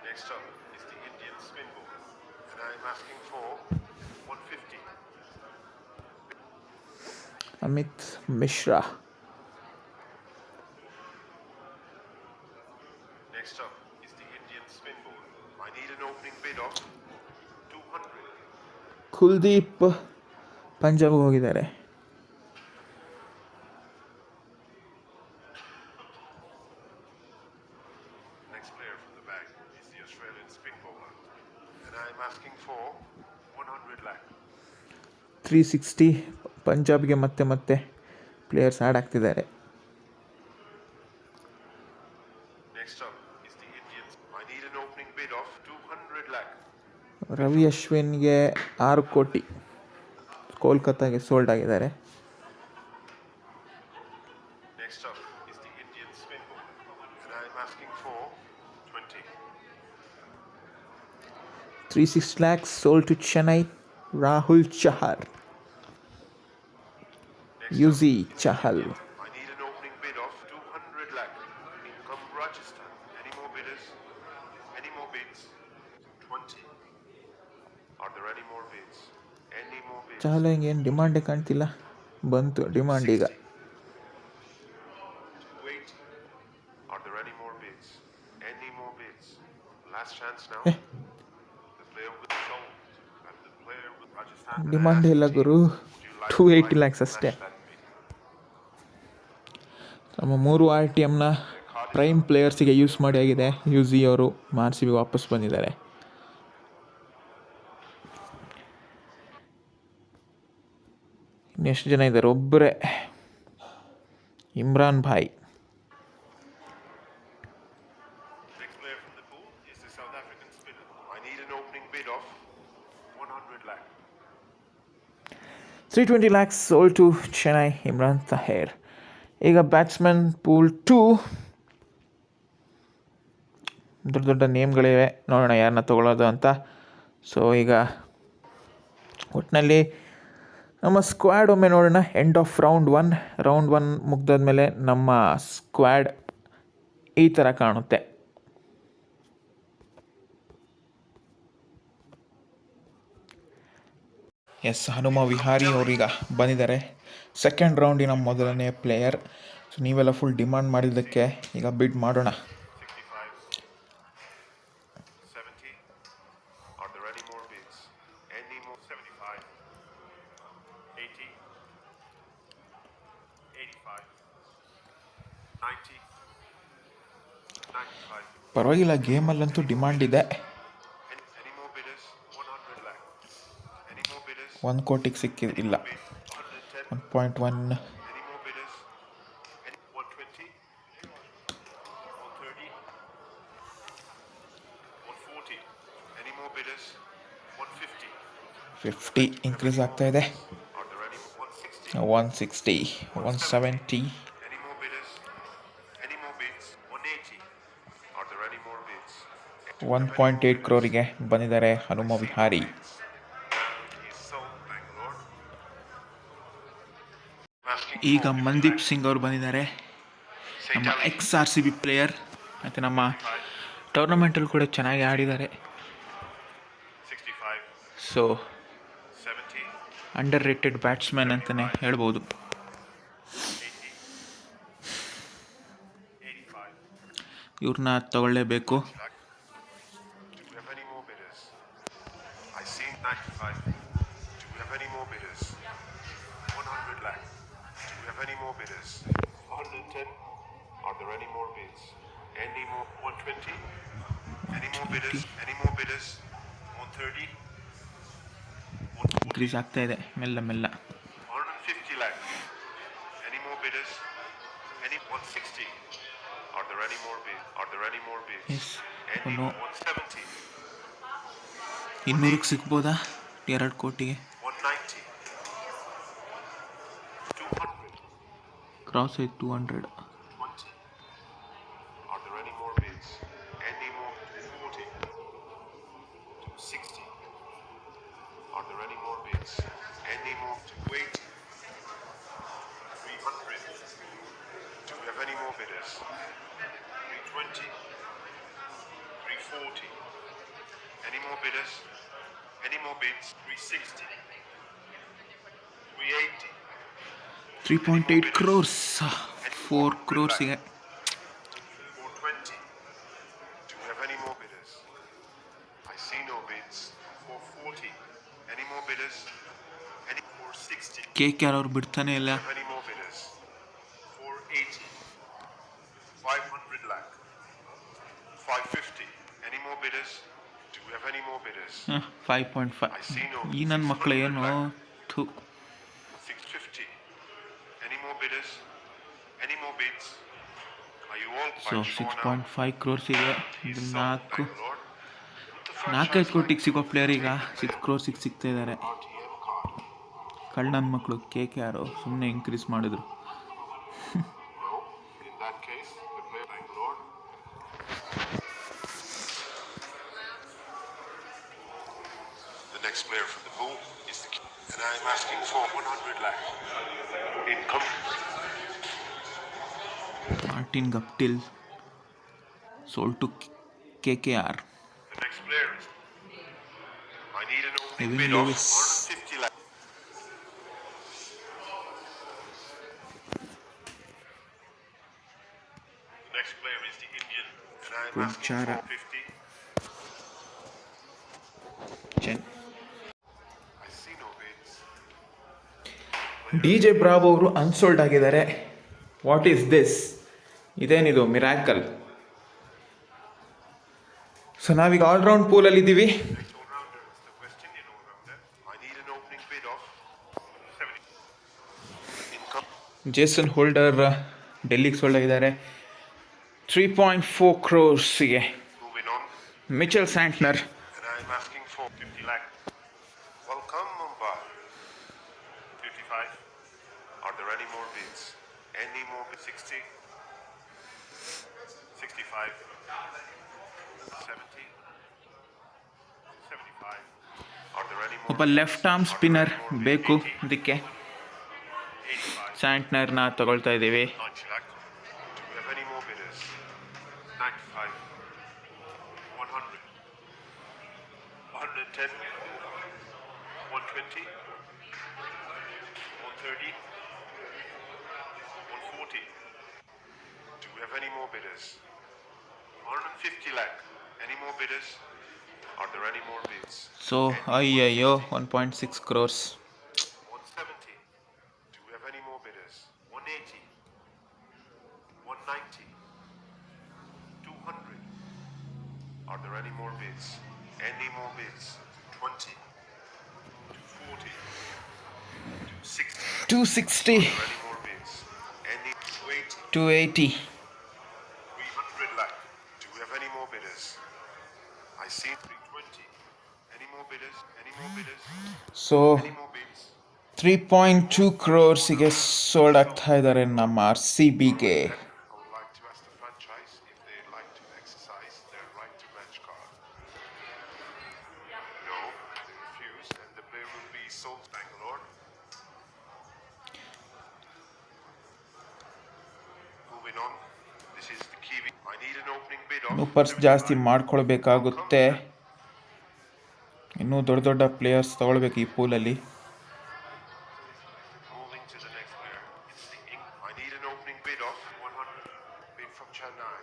Next up is the Indian spin ball. And I'm asking for 150. Amit Mishra. Next up is the Indian spin ball. I need an opening bid of 200. Kuldeep ಪಂಜಾಬ್ಗೆ ಹೋಗಿದ್ದಾರೆ. Next player from the bag is the Australian spin bowler. And I'm asking for 100 lakh. 360 ಪಂಜಾಬ್ಗೆ ಮತ್ತೆ players add ಆಗ್ತಿದ್ದಾರೆ. Next up is the Indians. I need an opening bid of 200 lakh. Ravi ಅಶ್ವಿನ್ಗೆ 6 ಕೋಟಿ ಕೋಲ್ಕತ್ತಾಗೆ sold ಆಗಿದ್ದಾರೆ. Next up is the Indian spin bowler. And I'm asking for 20. 36 lakhs sold to Chennai. Rahul Chahar. Next UG up is the Chahal. Indians. I need an opening bid of 200 lakh. Income Rajasthan. Any more bidders? Any more bids? 20. Are there any more bids? Any more bids? Chahal ಏನು ಡಿಮಾಂಡೇ ಕಾಣ್ತಿಲ್ಲ. ಬಂತು demand ಈಗ. 280. Are there any more bids? Any more bids? Last chance now. Eh. The player will be sold. And the player with Rajasthan. Demand ಇಲ್ಲ ಗುರು. 280 lakhs ಅಷ್ಟೇ. ನಮ್ಮ 3 RTMನ prime ಪ್ಲೇಯರ್ಸಿಗೆ use ಮಾಡಿ ಆಗಿದೆ. UG ಅವರು ಆರ್ ಸಿ ಬಿ ವಾಪಸ್ ಬಂದಿದ್ದಾರೆ. ಇನ್ನೆಷ್ಟು ಜನ ಇದ್ದಾರೆ? ಒಬ್ಬರೇ, Imran Bhai. Next player from the pool is the South African spinner. I need an opening bid of 100 lakh. 320 lakhs sold to Chennai. Imran Tahir. ಈಗ ಬ್ಯಾಟ್ಸ್ಮನ್ ಪೂಲ್ 2 ದೊಡ್ಡ ದೊಡ್ಡ ನೇಮ್ಗಳಿವೆ. ನೋಡೋಣ ಯಾರನ್ನ ತೊಗೊಳ್ಳೋದು ಅಂತ. ಸೊ ಈಗ ಒಟ್ಟಿನಲ್ಲಿ ನಮ್ಮ ಸ್ಕ್ವಾಡ್ ಒಮ್ಮೆ ನೋಡೋಣ. ಎಂಡ್ ಆಫ್ ರೌಂಡ್ 1 ಮುಗ್ದಾದ್ಮೇಲೆ ನಮ್ಮ ಸ್ಕ್ವಾಡ್ ಈ ಥರ ಕಾಣುತ್ತೆ. ಎಸ್, ಹನುಮ ವಿಹಾರಿ ಅವರೀಗ ಬಂದಿದ್ದಾರೆ. ಸೆಕೆಂಡ್ ರೌಂಡಿನ ಮೊದಲನೇ ಪ್ಲೇಯರ್. ಸೊ ನೀವೆಲ್ಲ ಫುಲ್ ಡಿಮಾಂಡ್ ಮಾಡಿದ್ದಕ್ಕೆ ಈಗ ಬಿಡ್ ಮಾಡೋಣ. 65. 70. Are there any more bids? Any more? 75. 80. 85. 90. 95. ಪರವಾಗಿಲ್ಲ, ಗೇಮಲ್ಲಂತೂ ಡಿಮಾಂಡ್ ಇದೆ. Any more bidders? 100 lakh. Any more bidders? 1 ಕೋಟಿಗೆ ಸಿಕ್ಕಿಲ್ಲ. Bid 110. 1.1. Any more bidders? bidders? 150. 50 increase ಆಗ್ತಾ ಇದೆ. Are there any 160? 160, 170. Any more bidders? Any more bids? 180. Are there any more bids? 1.8 ಕ್ರೋರಿಗೆ ಬಂದಿದ್ದಾರೆ Hanuma Vihari. He's sold, Bangalore. Asking ಈಗ for 50 Mandeep lakhs. Singh ಅವರು ಬಂದಿದ್ದಾರೆ, Saint ನಮ್ಮ Ali. XRCB player, ಮತ್ತು ನಮ್ಮ ಟೂರ್ನಮೆಂಟಲ್ಲಿ ಕೂಡ ಚೆನ್ನಾಗಿ ಆಡಿದ್ದಾರೆ. 65. ಸೊ 70. ಅಂಡರ್ ರೇಟೆಡ್ ಬ್ಯಾಟ್ಸ್ಮನ್ ಅಂತಲೇ ಹೇಳ್ಬೋದು. 80. 85. ಇವ್ರನ್ನ ತಗೊಳ್ಳೇಬೇಕು. Do we have any more bidders? I see 95. Do we have any more bidders? 100 lakh. Do we have any more bidders? 110. Are there any more bids? Any more? 120. Any more bidders? Any more bidders? 130. 140. Increase ಆಗ್ತಾ ಇದೆ ಮೆಲ್ಲ ಮೆಲ್ಲ. 150 lakh. Any more bidders? Any 160? Are there any more bids? Are there any more bids? Yes. Any No. 170? 200ಕ್ಕೆ ಸಿಗ್ಬೋದಾ 2 ಕೋಟಿಗೆ? 190. 200. Cross ಆಯ್ತು 200. 20. Are there any more bids? Any more? 40. 60. Are there any more bids? Any more? 280. 300. Do we have any more bidders? 320. 340. Any more bidders? Any more bids? 360. 380. 3.8 crores, 4 ಕ್ರೋರ್ಸಿಗೆ. 420. Do we have any more bidders? I see no bids. 440. Any more bidders? Any 460? KKR ಅವ್ರು ಬಿಡ್ತಾನೆ ಇಲ್ಲ. Any more bidders? 480. 500 lakh. 550. Any more bidders? Do we have any more bidders? 5.5. ಈ ನನ್ನ ಮಕ್ಕಳು ಏನು ಥು. 650. Any more bidders? Any more bids? Are you all so quite sure now? 6.5 ಕ್ರೋರ್ಸಿಗೆ He's sold, 4 Bangalore. The 4-5 ಕೋಟಿಗೆ ಸಿಗೋ ಪ್ಲೇಯರ್ ಈಗ 6 ಕ್ರೋರ್ಸಿಗೆ ಸಿಗ್ತಾ ಇದ್ದಾರೆ. RTM card. ಕಳ್ಳ ನನ್ನ ಮಕ್ಕಳು KKR ಸುಮ್ಮನೆ ಇನ್ಕ್ರೀಸ್ ಮಾಡಿದ್ರು. No, in that case, the player Bangalore. The next player from the pool is the and I'm asking for 100 lakh. Income. Martin Guptill sold to KKR. The next player is. I need an opening Evan bid Lewis. of 150 lakh. The next player is the Indian and I'm asking Pujara. for 50. I see no bids. DJ Bravo ಅವರು unsold ಆಗಿದ್ದಾರೆ. What is this? ಇದೇನಿದು miracle? So ನಾವೀಗ all-round ಪೂಲಲ್ಲಿ ಇದ್ದೀವಿ. Next all-rounder is the West Indian all-rounder. I need an opening bid of 70. Income. Jason Holder ಡೆಲ್ಲಿಗೆ sold ಆಗಿದ್ದಾರೆ 3.4 ಕ್ರೋರ್ಸಿಗೆ. Moving on. Mitchell Santner And I'm asking for 50 lakh. Welcome, Mumbai. 55. Are there any more bids? Any more bids? 60. 65. 70. 75. Are there any more? ಒಬ್ಬ left arm spinner ಬೇಕು ಇದಕ್ಕೆ. 85. ಸ್ಯಾಂಟ್ನರ್ನ ತಗೊಳ್ತಾ ಇದ್ದೀವಿ. 90 lakh. Do we have any more bidders? 95. 100. 110. 120. 130. 140. Do we have any more bidders? 150 lakh. Any more bidders? Are there any more bids? So ಅಯ್ಯಯ್ಯೋ 1.6 crores. 170. Do we have any more bidders? 180. 190. 200. Are there any more bids? Any more bids? 20. 240. 260. 260, Are there any more bids? Any 280. 280. 300 lakh. Do we have any more bidders? I see 320. Any more bidders? Any more bidders? So Any more bids? 3.2 ಕ್ರೋರ್ಸಿಗೆ sold ಆಗ್ತಾ ಇದ್ದಾರೆ ನಮ್ಮ RCBಗೆ. I would like to ask the franchise if they'd like to exercise their right to match card. No, they refuse, and the player will be sold to Bangalore. Moving on, this is the Kiwi. I need an opening bid of ಇನ್ನೂ purse ಜಾಸ್ತಿ ಮಾಡ್ಕೊಳ್ಬೇಕಾಗುತ್ತೆ. ಇನ್ನೂ ದೊಡ್ಡ ದೊಡ್ಡ players ತಗೊಳ್ಬೇಕು ಈ ಪೂಲಲ್ಲಿ. Moving to the next player. It's the I need an opening bid of 100. Bid from Chennai.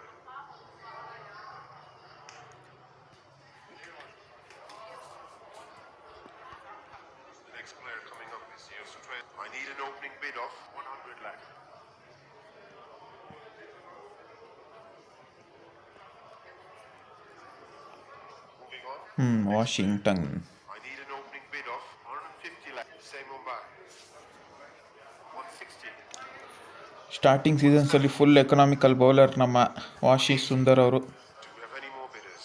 The next player coming up is the Australian. I need an opening bid of 100 lakh. Moving on. Washington. I need an opening bid of 150 lakh. Same Mumbai. 160. Starting ಸೀಸನ್ಸಲ್ಲಿ full economical bowler ನಮ್ಮ ವಾಶಿ ಸುಂದರ್ ಅವರು. Do we have any more bidders?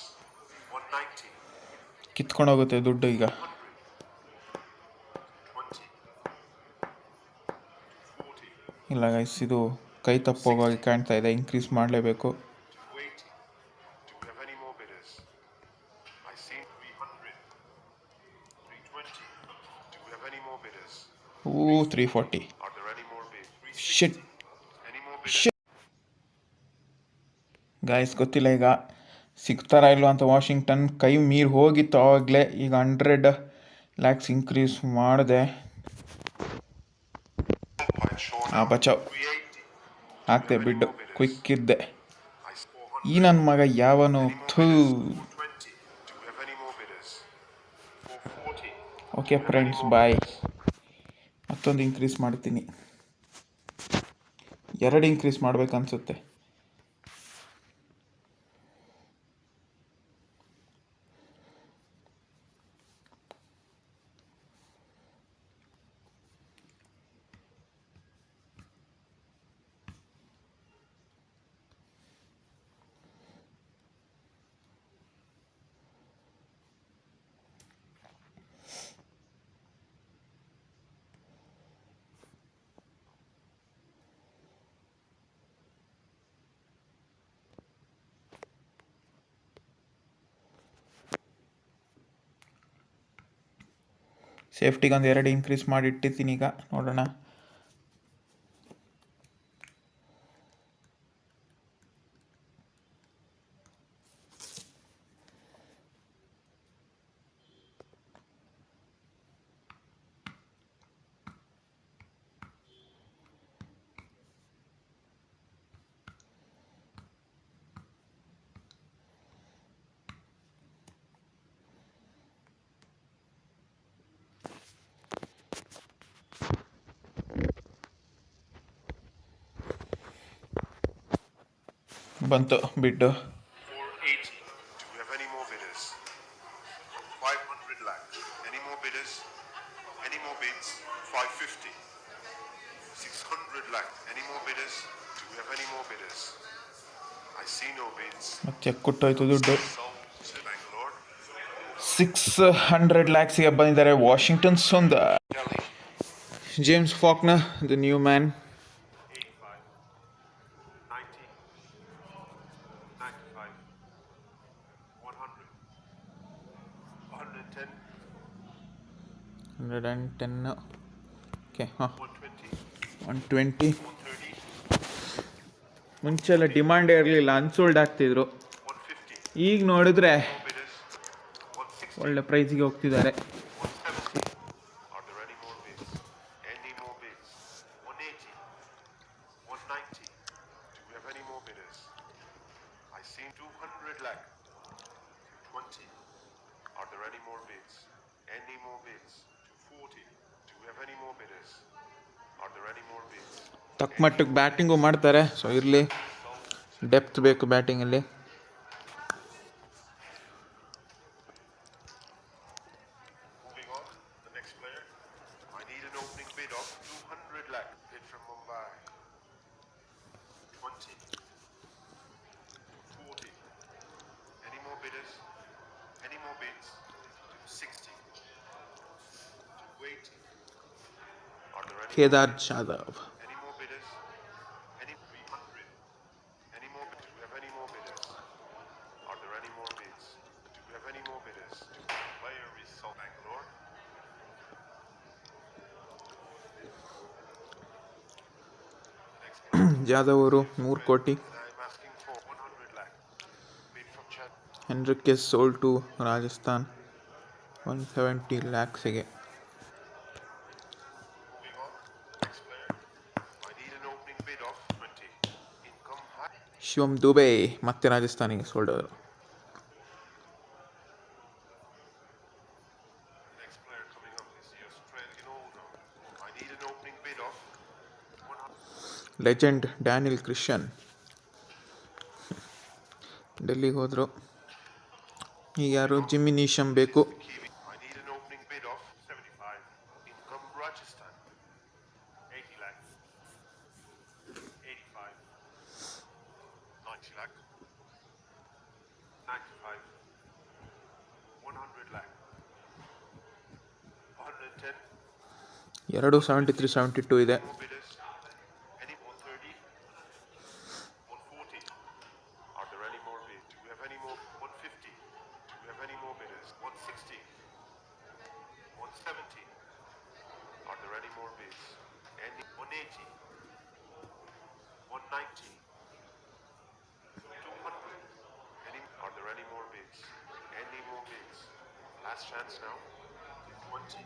190. ಕಿತ್ಕೊಂಡೋಗುತ್ತೆ ದುಡ್ಡು ಈಗ. 20. 40. ಇಲ್ಲ guys, ಇದು ಕೈ ತಪ್ಪೋಗಾಗಿ ಕಾಣ್ತಾ ಇದೆ. ಇನ್ಕ್ರೀಸ್ ಮಾಡಲೇಬೇಕು. 280. Do we have any more bidders? I see 300. 320. Do we have any more bidders? 340. Are there any more bids? 360. Shit Any more bidders? Guys, ಗೊತ್ತಿಲ್ಲ ಈಗ ಸಿಗ್ತಾರಾ ಇಲ್ವಾ ಅಂತ. ವಾಷಿಂಗ್ಟನ್ ಕೈ ಮೀರಿ ಹೋಗಿತ್ತು ಆವಾಗಲೇ. ಈಗ 100 ಲ್ಯಾಕ್ಸ್ ಇನ್ಕ್ರೀಸ್ ಮಾಡಿದೆ. ಬಚಾವ್ 380. ಹಾಕ್ದೆ ಬಿಟ್ಟು ಕ್ವಿಕ್ ಇದ್ದೆ. I see 400. ಈ ನನ್ನ ಮಗ ಯಾವನು ಥೂ. 420. Do we have any more bidders? 440. Okay friends, bye. ಮತ್ತೊಂದು ಇನ್ಕ್ರೀಸ್ ಮಾಡ್ತೀನಿ. 2 ಇನ್ಕ್ರೀಸ್ ಮಾಡ್ಬೇಕನ್ಸುತ್ತೆ. ಸೇಫ್ಟಿಗೆ ಒಂದು 2 ಇನ್ಕ್ರೀಸ್ ಮಾಡಿ ಇಟ್ಟಿದ್ದೀನಿ. ಈಗ ನೋಡೋಣ. ಬಂತು ಬಿಟ್ಟು. 480. Do we have any more bidders? 500 lakh. Any more bidders? Any more bids? 550. 600 lakh. Any more bidders? Do we have any more bidders? I see no bids. ಮತ್ತೆ ಕೊಟ್ಟೋಯ್ತು ದುಡ್ಡು. Sold to Bangalore. 600 ಲ್ಯಾಕ್ಸಿಗೆ ಬಂದಿದ್ದಾರೆ Washington Sundar. Delhi. James Faulkner, the new man. 85. 90. 95. 100. 110. 110. Okay, ಹಾಂ. 120. 120. 130. ಮುಂಚೆ ಎಲ್ಲ ಡಿಮಾಂಡೇ ಇರಲಿಲ್ಲ, unsold ಆಗ್ತಿದ್ರು. 150. ಈಗ ನೋಡಿದ್ರೆ More bidders. 160. ಒಳ್ಳೆ ಪ್ರೈಸಿಗೆ ಹೋಗ್ತಿದ್ದಾರೆ. 170. Are there any more bids? Any more bids? 180. 190. Do we have any more bidders? I see 200 lakh. 220. Are there any more bids? Any more bids? 240. Do we have any more bidders? Are there any more bids? ತಕ್ಕ ಮಟ್ಟಕ್ಕೆ batting ಮಾಡ್ತಾರೆ. So ಇರಲಿ, depth ಬೇಕು ಬ್ಯಾಟಿಂಗಲ್ಲಿ. Moving on, the next player. I need an opening bid of 200 lakh. Bid from Mumbai. 20. 40. Any more bidders? Any more bids? 260. 280. Are there any Kedar Jadhav. any more bidders? Any 300? Any more? Do we have any more bidders? Are there any more bids? Do we have any more bidders? Player is sold. Bangalore. Next player. Jadhav ಅವರು 3 ಕೋಟಿ. And I'm asking for 100 lakh. Bid from Chad. Henriques sold to Rajasthan 170 ಲ್ಯಾಕ್ಸಿಗೆ. Moving on. Next player. I need an opening bid of 20. Income high. Shivam Dube ಮತ್ತೆ ರಾಜಸ್ಥಾನಿಗೆ sold ಅವರು. Next player coming up is the Australian all-rounder. I need an opening bid of 100. Legend Daniel Christian ಡೆಲ್ಲಿಗೆ ಹೋದರು. ಈಗ ಯಾರು Jimmy Neesham ಬೇಕು. Kiwi. I need an opening bid of 75. Income Rajasthan. 80 lakh. 85. 90 lakh. 95. 100 lakh. 110. 73-72 ಇದೆ. More bidders. Any 130? 140. Are there any more bids? Do we have any more? 150. Do we have any more bidders? 160. 170. Are there any more bids? Any 180. 190. 200. Any? Are there any more bids? Any more bids? Last chance now. 20.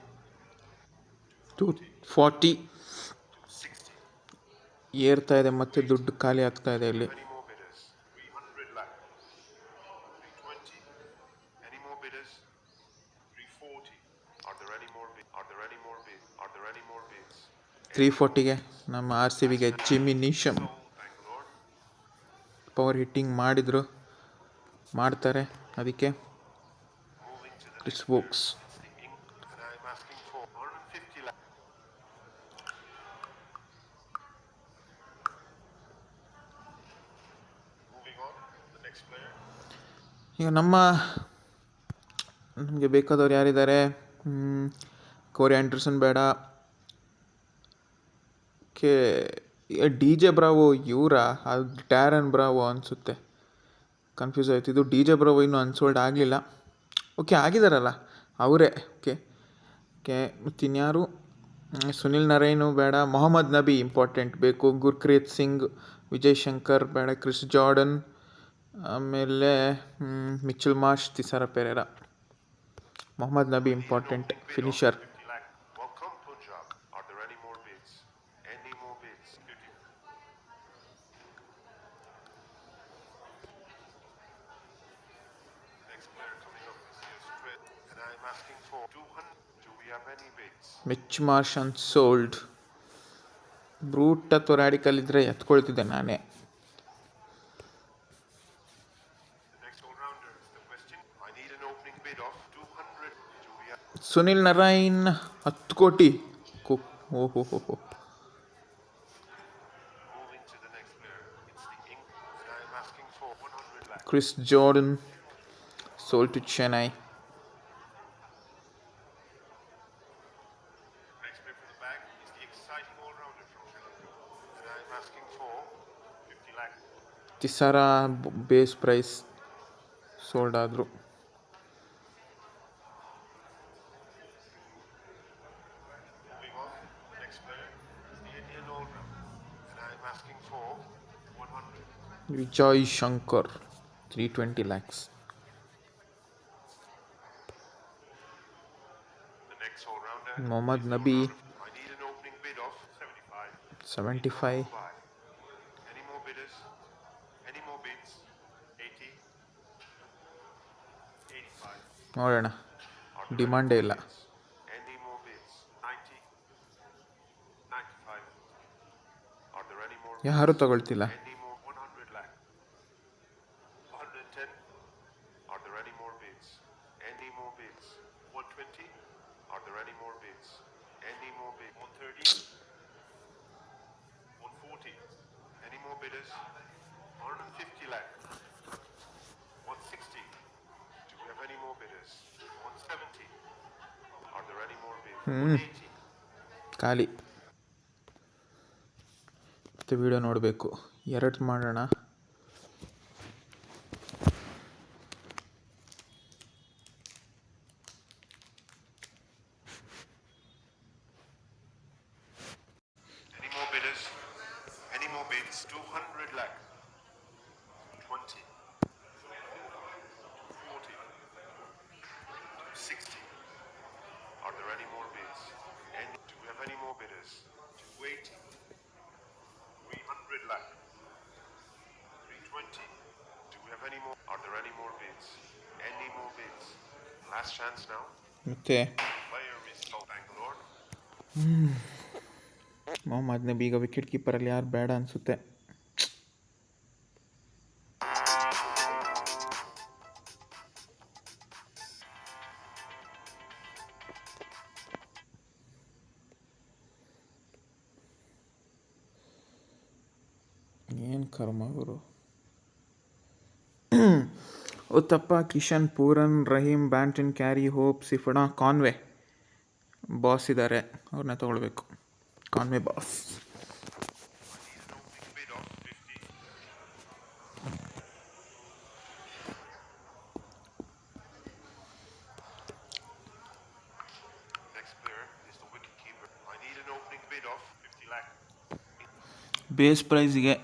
240 260. ಏರ್ತಾ ಇದೆ, ಮತ್ತೆ ದುಡ್ಡು ಖಾಲಿ ಆಗ್ತಾ ಇದೆ ಇಲ್ಲಿ. Any more bidders? 300 lakh. 320. Any more bidders? 340. Are there any more bids? Are there any more bids? Are there any more bids? 340ಗೆ ನಮ್ಮ RCBಗೆ Jimmy Neesham Sold Bangalore. Power hitting ಮಾಡ್ತಾರೆ. ಅದಕ್ಕೆ Moving to the Chris next Woakes. player. It's the Ing, and I'm asking for 150 lakh. Moving on, the next player. ಈಗ ನಮಗೆ ಬೇಕಾದವ್ರು ಯಾರಿದ್ದಾರೆ? Corey Anderson ಬೇಡ. D J Bravo ಇವರಾ? ಅದು Darren Bravo ಅನಿಸುತ್ತೆ, confuse ಆಯ್ತು. ಇದು ಡಿ ಜೆ ಬ್ರಾವೋ ಇನ್ನೂ ಅನ್ಸೋಲ್ಡ್ ಆಗಲಿಲ್ಲ. ಓಕೆ, ಆಗಿದಾರಲ್ಲ ಅವರೇ. ಓಕೆ, ಮತ್ತಿನ್ಯಾರು? ಸುನಿಲ್ ನರೈನು ಬೇಡ. ಮೊಹಮ್ಮದ್ ನಬಿ ಇಂಪಾರ್ಟೆಂಟ್ ಬೇಕು. ಗುರ್ಪ್ರೀತ್ ಸಿಂಗ್, ವಿಜಯ್ ಶಂಕರ್ ಬೇಡ. ಕ್ರಿಸ್ ಜಾರ್ಡನ್, ಆಮೇಲೆ Mitchell Marsh, Thisara Perera. Mohammad Nabi important finisher. 50 lakh. Welcome Punjab. Are there any more bids? Any more bids? 50. Next player coming up is the Australian, and I'm asking for 200. Do we have any bids? Mitch Marsh unsold. Brute ಅಥವಾ radical ಇದ್ದರೆ ಎತ್ಕೊಳ್ತಿದ್ದೆ ನಾನೇ. The next all-rounder is the question. I need an opening bid of 200. Do we have? Sunil Narine 10 ಕೋಟಿ. ಓಹೋ. Moving to the next player. It's the Ing, and I'm asking for 100 lakh. Chris Jordan sold to Chennai. Next player from the back is the exciting all-rounder from Sri Lanka, and I'm asking for 50 lakh. Thisara base price sold ಆದರು. Moving on, the next player is the Indian all-rounder, and I'm asking for 100. Vijay Shankar 320 lakhs. The next all-rounder. Mohammad Nabi I need an opening bid of 75. 75. Buy. Any more bidders? Any more bids? 80. 85. ನೋಡೋಣ, ಡಿಮಾಂಡೇ ಇಲ್ಲ. Any more bids? 90. 95. Are there any more? ಯಾರೂ ತಗೊಳ್ತಿಲ್ಲ. Any more? 100 lakh. 110. Are there any more bids? Any more bids? 120. Are there any more bids? Any more bids? 130. 140. Any more bidders? 150 lakh. 160. Do we have any more bidders? 170. 180. ಖಾಲಿ. ಮತ್ತು video ನೋಡಬೇಕು. ಎರಡು ಮಾಡೋಣ. Any more bidders? Any more bids? 200 lakh. 20. 40. 60. Are there any more bids? Do we have any more bidders? 280. 300 lakh. 320. Do we have any more? Are there any more bids? Any more bids? Last chance now. ಮತ್ತು Player is South Bangalore. Mohammed Nabi ಈಗ wicket ಕೀಪರಲ್ಲಿ ಯಾರು ಬೇಡ ಅನಿಸುತ್ತೆ. ಏನು ಕರ್ಮ ಗುರು. Uthappa, Kishan, Pooran, Rahim, Banton, Carey, Hope, ಸಿಫಣ, Conway boss ಇದ್ದಾರೆ, ಅವ್ರನ್ನ ತೊಗೊಳ್ಬೇಕು. Conway boss. Bid of 50. Next player is the wicket keeper. I need an opening bid of 50 lakh. Base ಪ್ರೈಸ್ಗೆ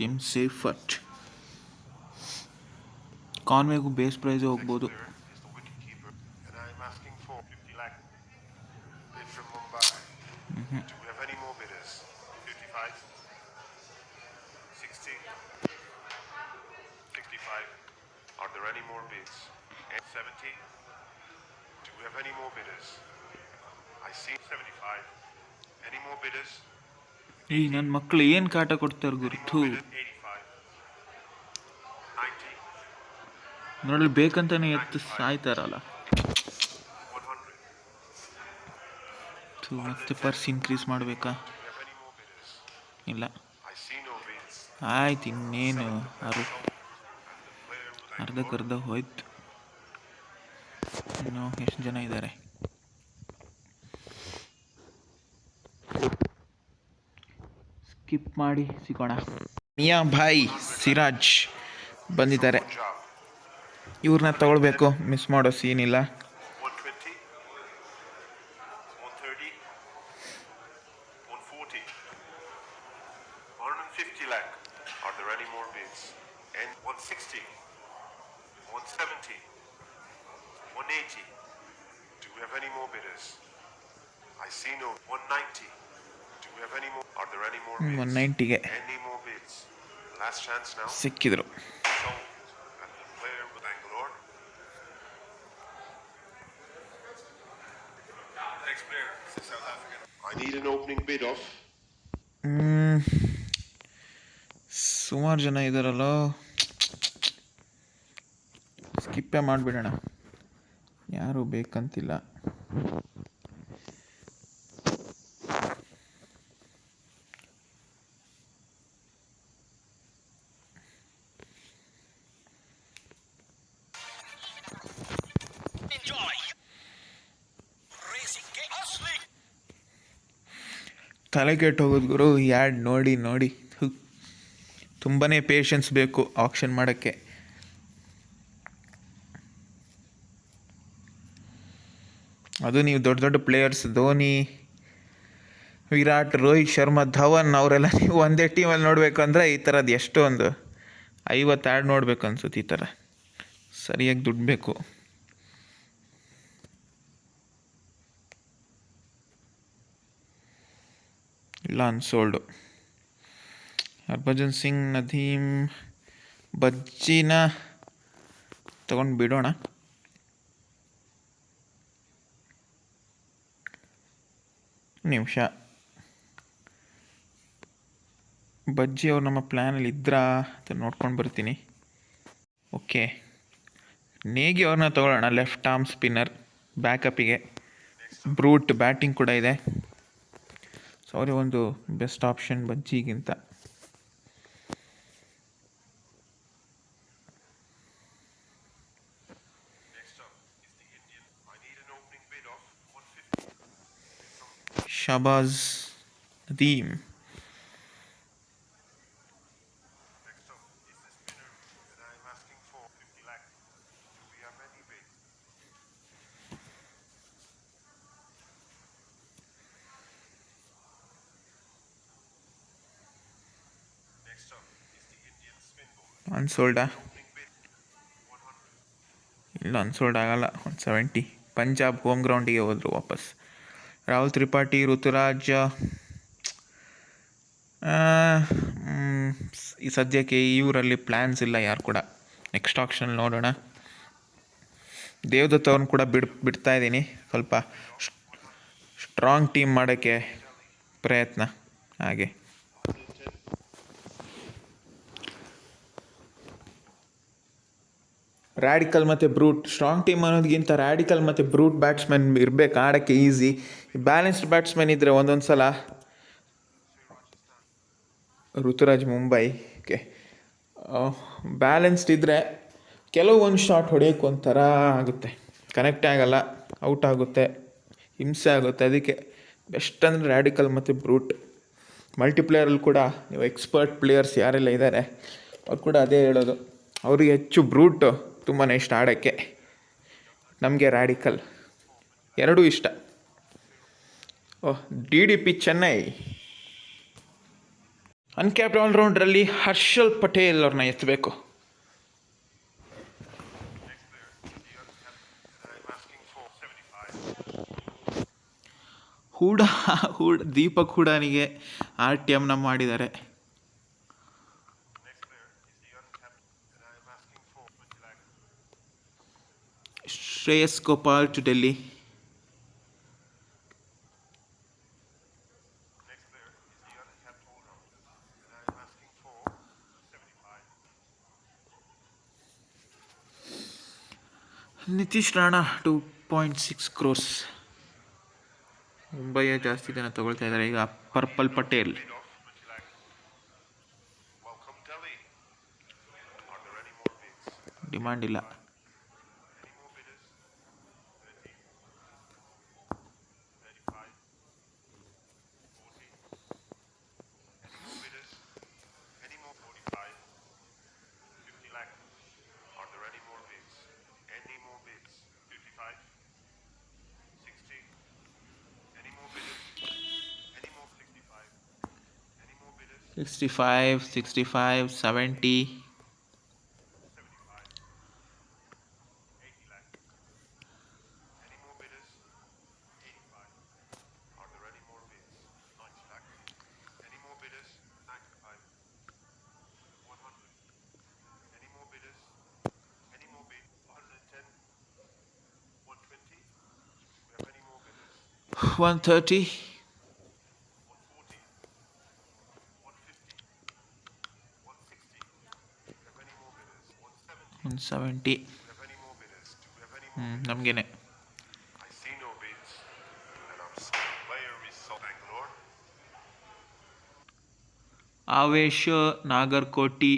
ಟಿಮ್ ಸೇಫರ್ಟ್. ಕಾನ್ವೆಗೂ ಬೇಸ್ ಪ್ರೈಸೇ ಹೋಗ್ಬೋದು. Next player is the wicket keeper, and I'm asking for 50 lakh. Bid from Mumbai. Do we have any more bidders? 55, 60, 65. Are there any more bids? And 70. Do we have any more bidders? I see 75. Any more bidders? ಈ ನನ್ನ ಮಕ್ಕಳು ಏನು ಕಾಟ ಕೊಡ್ತಾರೆ ಗುರುತು. 85. 90. ನೋಡಲಿ ಬೇಕಂತಾನೆ ಎತ್ತು ಸಾಯ್ತಾರಲ್ಲ. 100. ಮತ್ತೆ ಪರ್ಸ್ ಇನ್ಕ್ರೀಸ್ ಮಾಡಬೇಕಾ? Do we have any more bidders? ಇಲ್ಲ. I see no bids. ಆಯ್ತು, ಇನ್ನೇನು And the player with ಅರ್ಧಕ್ಕರ್ಧ ಹೋಯ್ತು. ಇನ್ನು ಎಷ್ಟು ಜನ ಇದ್ದಾರೆ? ಸ್ಕಿಪ್ ಮಾಡಿ ಸಿಗೋಣ. ಮಿಯಾ ಭಾಯ್ ಸಿರಾಜ್ ಬಂದಿದ್ದಾರೆ. Punjab. ಇವ್ರನ್ನ ತಗೊಳ್ಬೇಕು, ಮಿಸ್ ಮಾಡೋ ಸೀನ್ ಇಲ್ಲ. 120, 130, 140, 150 lakh. Are there any more bids? And 160, 170, 180. Do we have any more bidders? I see no. 190. Do we have any more? Are there any more bids? 190ಗೆ Any more bids? Last chance now. ಸಿಕ್ಕಿದ್ರು. Sold. And the player with Bangalore. Next player is South African. I need an opening bid of. ಸುಮಾರು ಜನ ಇದ್ದಾರಲ್ಲ, ಸ್ಕಿಪ್ಪೇ ಮಾಡಿಬಿಡೋಣ. ಯಾರು ಬೇಕಂತಿಲ್ಲ. ತಲೆ ಕೆಟ್ಟು ಹೋಗೋದು ಗುರು, ಯಾಡ್ ನೋಡಿ ನೋಡಿ. ತುಂಬಾ ಪೇಷನ್ಸ್ ಬೇಕು ಆಕ್ಷನ್ ಮಾಡೋಕ್ಕೆ. ಅದು ನೀವು ದೊಡ್ಡ ದೊಡ್ಡ ಪ್ಲೇಯರ್ಸ್, ಧೋನಿ, ವಿರಾಟ್, ರೋಹಿತ್ ಶರ್ಮಾ, ಧವನ್ ಅವರೆಲ್ಲ ನೀವು ಒಂದೇ ಟೀಮಲ್ಲಿ ನೋಡಬೇಕು ಅಂದರೆ ಈ ಥರದ್ದು ಎಷ್ಟೊಂದು 50 ಆ್ಯಡ್ ನೋಡ್ಬೇಕು ಅನ್ಸುತ್ತೆ. ಈ ಥರ ಸರಿಯಾಗಿ ದುಡ್ಡು ಬೇಕು. ಇಲ್ಲ ಅನ್ಸೋಲ್ಡು. ಹರ್ಭಜನ್ ಸಿಂಗ್, ನದೀಮ್, ಬಜ್ಜಿನ ತಗೊಂಡು ಬಿಡೋಣ. ನಿಮಿಷ, ಬಜ್ಜಿ ಅವ್ರು ನಮ್ಮ ಪ್ಲ್ಯಾನಲ್ಲಿ ಇದ್ರಾ ಅಂತ ನೋಡ್ಕೊಂಡು ಬರ್ತೀನಿ. ಓಕೆ, ನೇಗಿ ಅವ್ರನ್ನ ತೊಗೊಳ್ಳೋಣ. ಲೆಫ್ಟ್ ಆರ್ಮ್ ಸ್ಪಿನ್ನರ್, ಬ್ಯಾಕಪ್ಪಿಗೆ. ಬ್ರೂಟ್ ಬ್ಯಾಟಿಂಗ್ ಕೂಡ ಇದೆ. ಸೊ ಅವ್ರಿಗೆ ಒಂದು ಬೆಸ್ಟ್ ಆಪ್ಷನ್ ಬಜ್ಜಿಗಿಂತ. Next up is the Indian. I need an opening bid of 150. Shahbaz Nadeem. Next up is the spinner, and I'm asking for 50 lakhs. Do we have any bids? Next up is the Indian spin bowler. ಅನ್ಸೋಲ್ಡಾ? Opening bid 100. ಇಲ್ಲ, unsold ಆಗಲ್ಲ. 170. Punjab home ಗ್ರೌಂಡಿಗೆ ಹೋದರು ವಾಪಸ್. ರಾಹುಲ್ ತ್ರಿಪಾಠಿ, ಋತುರಾಜ್. ಈ ಸದ್ಯಕ್ಕೆ ಇವರಲ್ಲಿ plans ಇಲ್ಲ ಯಾರು ಕೂಡ. ನೆಕ್ಸ್ಟ್ ಆಪ್ಷನ್ ನೋಡೋಣ. ದೇವದತ್ ಅವ್ರನ್ನ ಕೂಡ ಬಿಡ್ತಾ ಇದ್ದೀನಿ. ಸ್ವಲ್ಪ ಸ್ಟ್ರಾಂಗ್ ಟೀಮ್ ಮಾಡೋಕ್ಕೆ ಪ್ರಯತ್ನ. ಹಾಗೆ ರ್ಯಾಡಿಕಲ್ ಮತ್ತು ಬ್ರೂಟ್. ಸ್ಟ್ರಾಂಗ್ ಟೀಮ್ ಅನ್ನೋದಕ್ಕಿಂತ ರ್ಯಾಡಿಕಲ್ ಮತ್ತು ಬ್ರೂಟ್ ಬ್ಯಾಟ್ಸ್ಮನ್ ಇರಬೇಕು ಆಡೋಕ್ಕೆ ಈಸಿ. ಬ್ಯಾಲೆನ್ಸ್ಡ್ ಬ್ಯಾಟ್ಸ್ಮನ್ ಇದ್ದರೆ ಒಂದೊಂದು ಸಲ ಋತುರಾಜ್ ಮುಂಬೈ. ಓಕೆ, ಬ್ಯಾಲೆನ್ಸ್ಡ್ ಇದ್ದರೆ ಕೆಲವೊಂದು ಶಾಟ್ ಹೊಡೆಯೋಕ್ಕೆ ಒಂಥರ ಆಗುತ್ತೆ, ಕನೆಕ್ಟೇ ಆಗಲ್ಲ, ಔಟ್ ಆಗುತ್ತೆ, ಹಿಂಸೆ ಆಗುತ್ತೆ. ಅದಕ್ಕೆ ಬೆಸ್ಟ್ ಅಂದರೆ ರ್ಯಾಡಿಕಲ್ ಮತ್ತು ಬ್ರೂಟ್. ಮಲ್ಟಿಪ್ಲೇಯರಲ್ಲಿ ಕೂಡ ನೀವು ಎಕ್ಸ್ಪರ್ಟ್ ಪ್ಲೇಯರ್ಸ್ ಯಾರೆಲ್ಲ ಇದ್ದಾರೆ ಅವ್ರು ಕೂಡ ಅದೇ ಹೇಳೋದು, ಅವ್ರಿಗೆ ಹೆಚ್ಚು ಬ್ರೂಟು ತುಂಬಾ ಇಷ್ಟ ಆಡೋಕ್ಕೆ. ನಮಗೆ ರ್ಯಾಡಿಕಲ್ ಎರಡೂ ಇಷ್ಟ. DDP ಚೆನ್ನೈ. ಅನ್ಕ್ಯಾಪ್ಡ್ ಆಲ್ರೌಂಡ್ರಲ್ಲಿ ಹರ್ಷಲ್ ಪಟೇಲ್ ಅವ್ರನ್ನ ಎತ್ತಬೇಕು. Next player is the uncapped, and I'm asking for 75. Deepak ಹೂಡಾನಿಗೆ RTMನ ಮಾಡಿದ್ದಾರೆ. Next player is the uncapped, and I'm asking for 20 lakhs. Shreyas Gopal to Delhi. Next player is the uncapped all-rounder, and I'm asking for 75. Nitish Rana 2.6 crores. ಮುಂಬೈಯ ಜಾಸ್ತಿ ಜನ ತಗೊಳ್ತಾ ಇದ್ದಾರೆ ಈಗ. Purple Patel. Bid of 20 lakhs. Welcome Delhi. Are there any more bids? Demand ಇಲ್ಲ. Any more bidders? 30, 35, 40. Any more bidders? Any more? 45, 50 lakhs. Are there any more bids? Any more bids? 55, 60. Any more bidders? Any more? 65. Any more bidders? 65, 65, 70. 75, 80 lakhs. Any more bidders? 85. Are there any more bids? 90 lakhs. Any more bidders? 95. 100. Any more bidders? Any more bid? 110. 120. Do we have any more bidders? 130. 140. 150. 160. Do we have any more bidders? 170. 170. Do we have any more bidders? Do we have any more bidders? ನಮಗೇನೆ. I see no bids. And our player is Bangalore. Avesh Nagarkoti.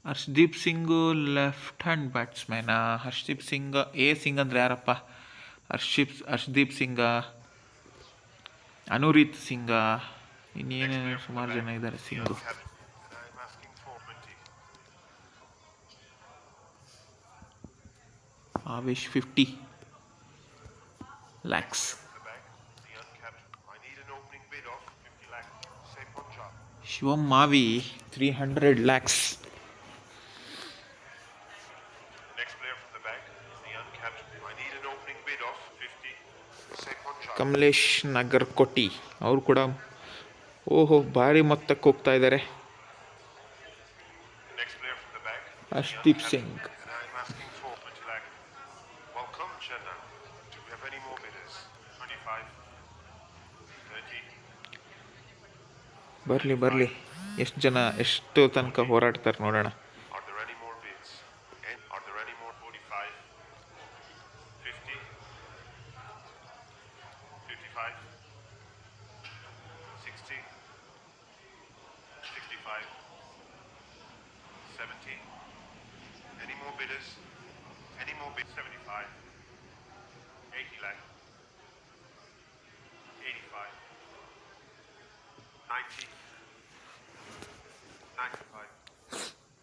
Harshdeep Singh left hand batsman. Harshdeep Singh ಅಂದರೆ ಯಾರಪ್ಪ? ಹರ್ಷದೀಪ್ ಸಿಂಗ, ಅನುರೀತ್ ಸಿಂಗ, ಇನ್ನೇನೇನು ಸುಮಾರು ಜನ ಇದ್ದಾರೆ Singhu. And I'm asking for 20. Avesh 50 lakhs. The bag, the uncapped. I need an opening bid of 50 lakhs. Say Punjab. Shivam ಮಾವಿ 300 lakhs. The next player from the bag is the uncapped. I need an opening bid of 50. Say Punjab. Kamlesh ನಾಗರ್ಕೋಟಿ ಅವರು ಕೂಡ ಭಾರಿ ಮೊತ್ತಕ್ಕೆ ಹೋಗ್ತಾ ಇದ್ದಾರೆ. The next player from the bag is the Harshdeep uncapped. Singh. And I'm asking for 20 lakhs. Welcome Chennai. Do we have any more bidders? 25. 30. ಬರಲಿ ಎಷ್ಟು ತನಕ ಹೋರಾಡ್ತಾರೆ ನೋಡೋಣ. Are there any more bids? And are there any more? 45, 50, 55, 60, 65, 70. Any more bidders? Any more bids? 75, 80 lakh, 85, 90, 95,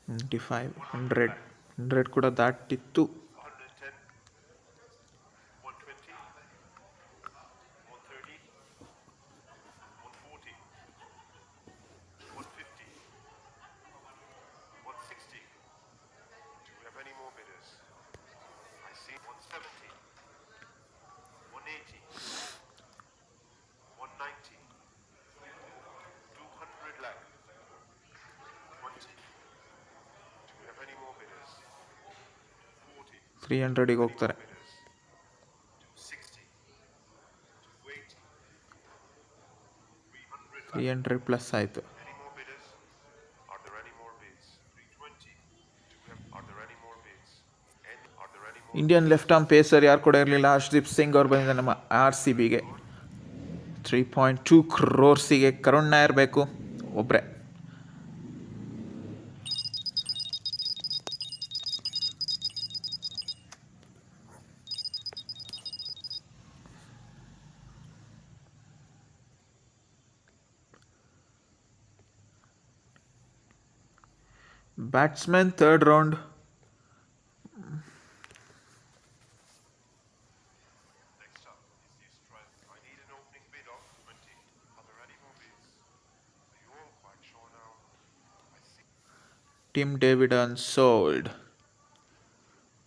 95 100 100 lakh, 100 ಕೂಡ ದಾಟಿತ್ತು. 110, 120, 130, 140, 150, 160. Do we have any more bidders? I see 170, 180, 190, 200 lakh, 20. Do we have any more bidders? 40. 300ಗೆ ಹೋಗ್ತಾರೆ. Bidders. 260, 280, 300 lakh. 300 plus ಆಯಿತು. Any more bidders? Are there any more bids? 320. Do we have? Are there any more bids? Are there any more? Indian left arm pacer ಯಾರು ಕೂಡ ಇರಲಿಲ್ಲ. ಹರ್ಷದೀಪ್ ಸಿಂಗ್ ಅವ್ರು ಬಂದಿದ್ದಾರೆ ನಮ್ಮ RCBಗೆ. 3.2 ಕ್ರೋರ್ಸಿಗೆ ಕರುಣ್ ನಾಯರ್ ಬೇಕು ಒಬ್ಬರೇ. Batsman third round. Next up is the strength. I need an opening bid of 20. Are there any more bids? Are you all quite sure now? I see. Tim David unsold.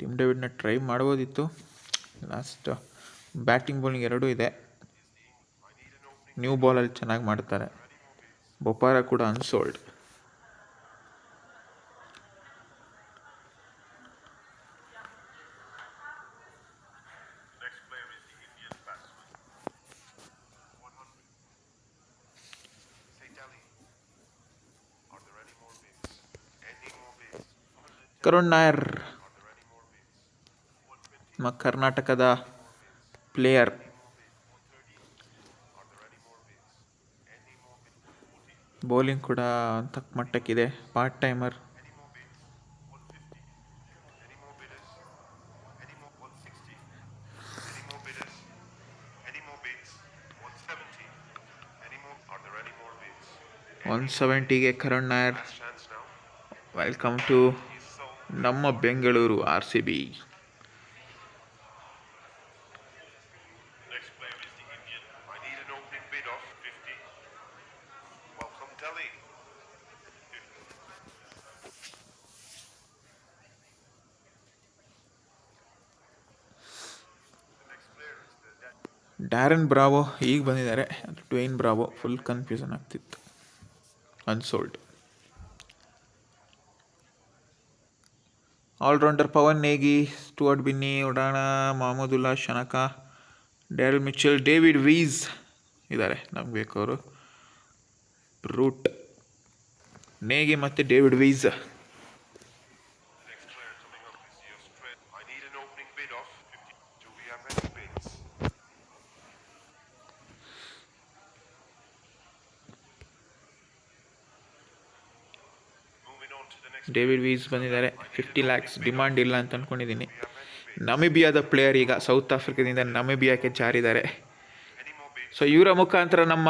Tim ಡೇವಿಡ್ನ try ಮಾಡ್ಬೋದಿತ್ತು. Last batting bowling ಎರಡೂ ಇದೆ. New ಬಾಲಲ್ಲಿ ಚೆನ್ನಾಗಿ ಮಾಡ್ತಾರೆ. ಬೊಪಾರ ಕೂಡ unsold. Next player is the Indian batsman. 100. Say Delhi. Are there any more bids? Any more bids? 110. Karun Nair Are there any more bids? 120. ನಮ್ಮ ಕರ್ನಾಟಕದ player. 130. Are there any more bids? Any more bids? 40. Bowling ಕೂಡ ತಕ್ಕ ಮಟ್ಟಕ್ಕಿದೆ. Part timer. Any more bids? 150. Any more bidders? Any more? 160. Any more bidders? Any more bids? 170. Any more? Are there any more bids? 170ಗೆ Karun Nair. Last chance now. Welcome to He's sold. ನಮ್ಮ Bengaluru RCB. Next player is the Indian. I need an opening bid of 50. Welcome Delhi. 50. The next player is the Darren Bravo ಈಗ ಬಂದಿದ್ದಾರೆ. Dwayne Bravo full confusion ಆಗ್ತಿತ್ತು. Unsold. Allrounder Pawan Negi, Stuart Binny, Udana, Mahmudullah Shanaka, Daryl Mitchell, David Wiese ಇದ್ದಾರೆ ನಮ್ಗೆ ಬೇಕವರು. Root Negi ಮತ್ತು David Wiese. The next player coming up is the Australian. I need an opening bid of 50. Do we have any bids? Moving on to the next. David Wiese ಬಂದಿದ್ದಾರೆ. 50 lakhs demand ಇಲ್ಲ ಅಂತ ಅಂದ್ಕೊಂಡಿದ್ದೀನಿ. ನಮಿಬಿಯಾದ player ಈಗ south ಆಫ್ರಿಕಾದಿಂದ ನಮಿಬಿಯಾಕ್ಕೆ ಜಾರಿದ್ದಾರೆ. Any more bids? So ಇವರ ಮುಖಾಂತರ ನಮ್ಮ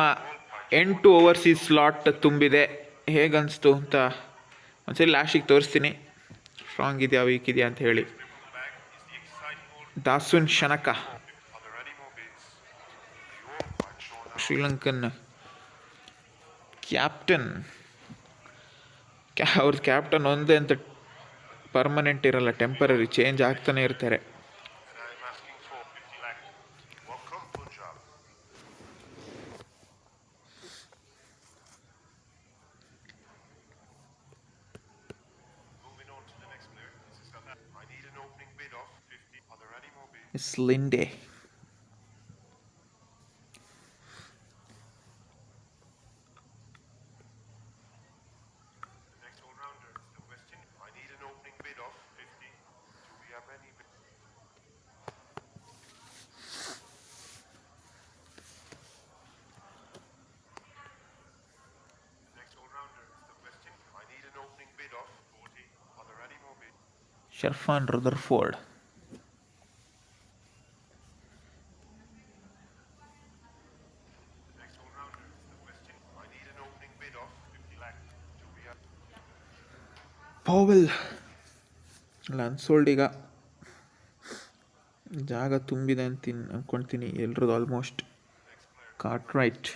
8 ಓವರ್ಸೀಸ್ ಸ್ಲಾಟ್ ತುಂಬಿದೆ. ಹೇಗನ್ನಿಸ್ತು ಅಂತ ಒಂದ್ಸರಿ ಲಾಸ್ಟಿಗೆ ತೋರಿಸ್ತೀನಿ, ಸ್ಟ್ರಾಂಗ್ ಇದೆಯಾ ವೀಕ್ ಇದೆಯಾ ಅಂತ ಹೇಳಿ. Back is the exciting ball. ದಾಸುನ್ ಶನಕ, Are there any more bids? Are you all quite sure now? Sri Lankan captain. ಅವ್ರದ್ದು ಕ್ಯಾಪ್ಟನ್ ಒಂದೇ ಅಂತ ಪರ್ಮನೆಂಟ್ ಇರಲ್ಲ, ಟೆಂಪರರಿ ಚೇಂಜ್ ಆಗ್ತಾನೆ ಇರ್ತಾರೆ. And I'm asking for 50 lakh. Welcome Punjab. Moving on to the next player. This is South Africa. I need an opening bid of 50. Are there any more bids? Miss Linde. The next all-rounder is the West Indies. I need an opening bid of 50. Do we have any bid? The next all-rounder is the West Indies. I need an opening bid of 40. Are there any more bids? Sherfane Rutherford. Powell ಅಲ್ಲ unsold ಈಗ ಜಾಗ ತುಂಬಿದೆ ಅಂದ್ಕೊಳ್ತೀನಿ ಎಲ್ರದ್ದು almost. Cartwright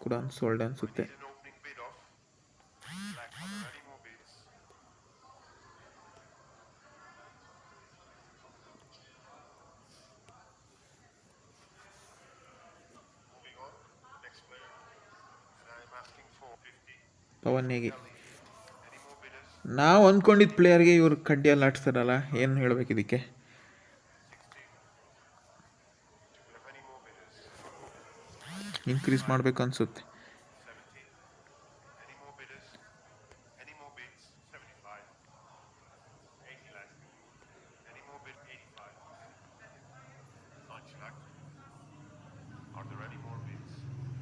ಕೂಡ unsold ಅನಿಸುತ್ತೆ. Need an opening bid of black. Are there any more bids? Moving on, next player. And I'm asking for 50. Pawan Negi. Any more bidders? ನಾವು ಅಂದ್ಕೊಂಡಿದ್ದ ಪ್ಲೇಯರ್ಗೆ ಇವ್ರು ಕಡ್ಡಿಯಲ್ಲಿ ಆಡ್ಸ್ತಾರಲ್ಲ, ಏನು ಹೇಳ್ಬೇಕು ಇದಕ್ಕೆ. 16. Do we have any more bidders? Increase ಮಾಡಬೇಕು ಅನಿಸುತ್ತೆ. 17. Any more bidders? Any more bids? 75. 80 lakhs. Any more bid? 85. 90 lakhs. Are there any more bids?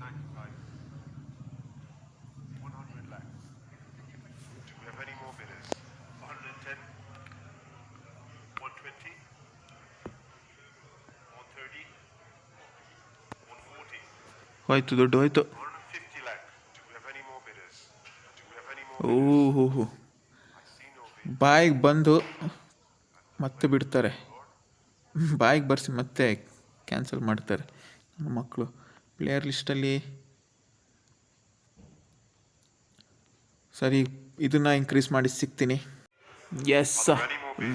95. 100 lakhs. Do we have any more bidders? 110. 120. 130. 140. ಹೋಯ್ತು, ದುಡ್ಡು ಹೋಯ್ತು. 150 lakh. Do we have any more bidders? Do we have any more ಓಹೋ, I see no bid. ಬಾಯಿಗೆ ಬಂದು ಮತ್ತೆ ಬಿಡ್ತಾರೆ. ಬಾಯಿಗೆ ಬರ್ಸಿ ಮತ್ತೆ ಕ್ಯಾನ್ಸಲ್ ಮಾಡ್ತಾರೆ ನನ್ನ ಮಕ್ಕಳು. ಪ್ಲೇಯರ್ ಲಿಸ್ಟಲ್ಲಿ ಸರಿ, ಇದನ್ನು ಇನ್ಕ್ರೀಸ್ ಮಾಡಿ ಸಿಗ್ತೀನಿ. ಎಸ್,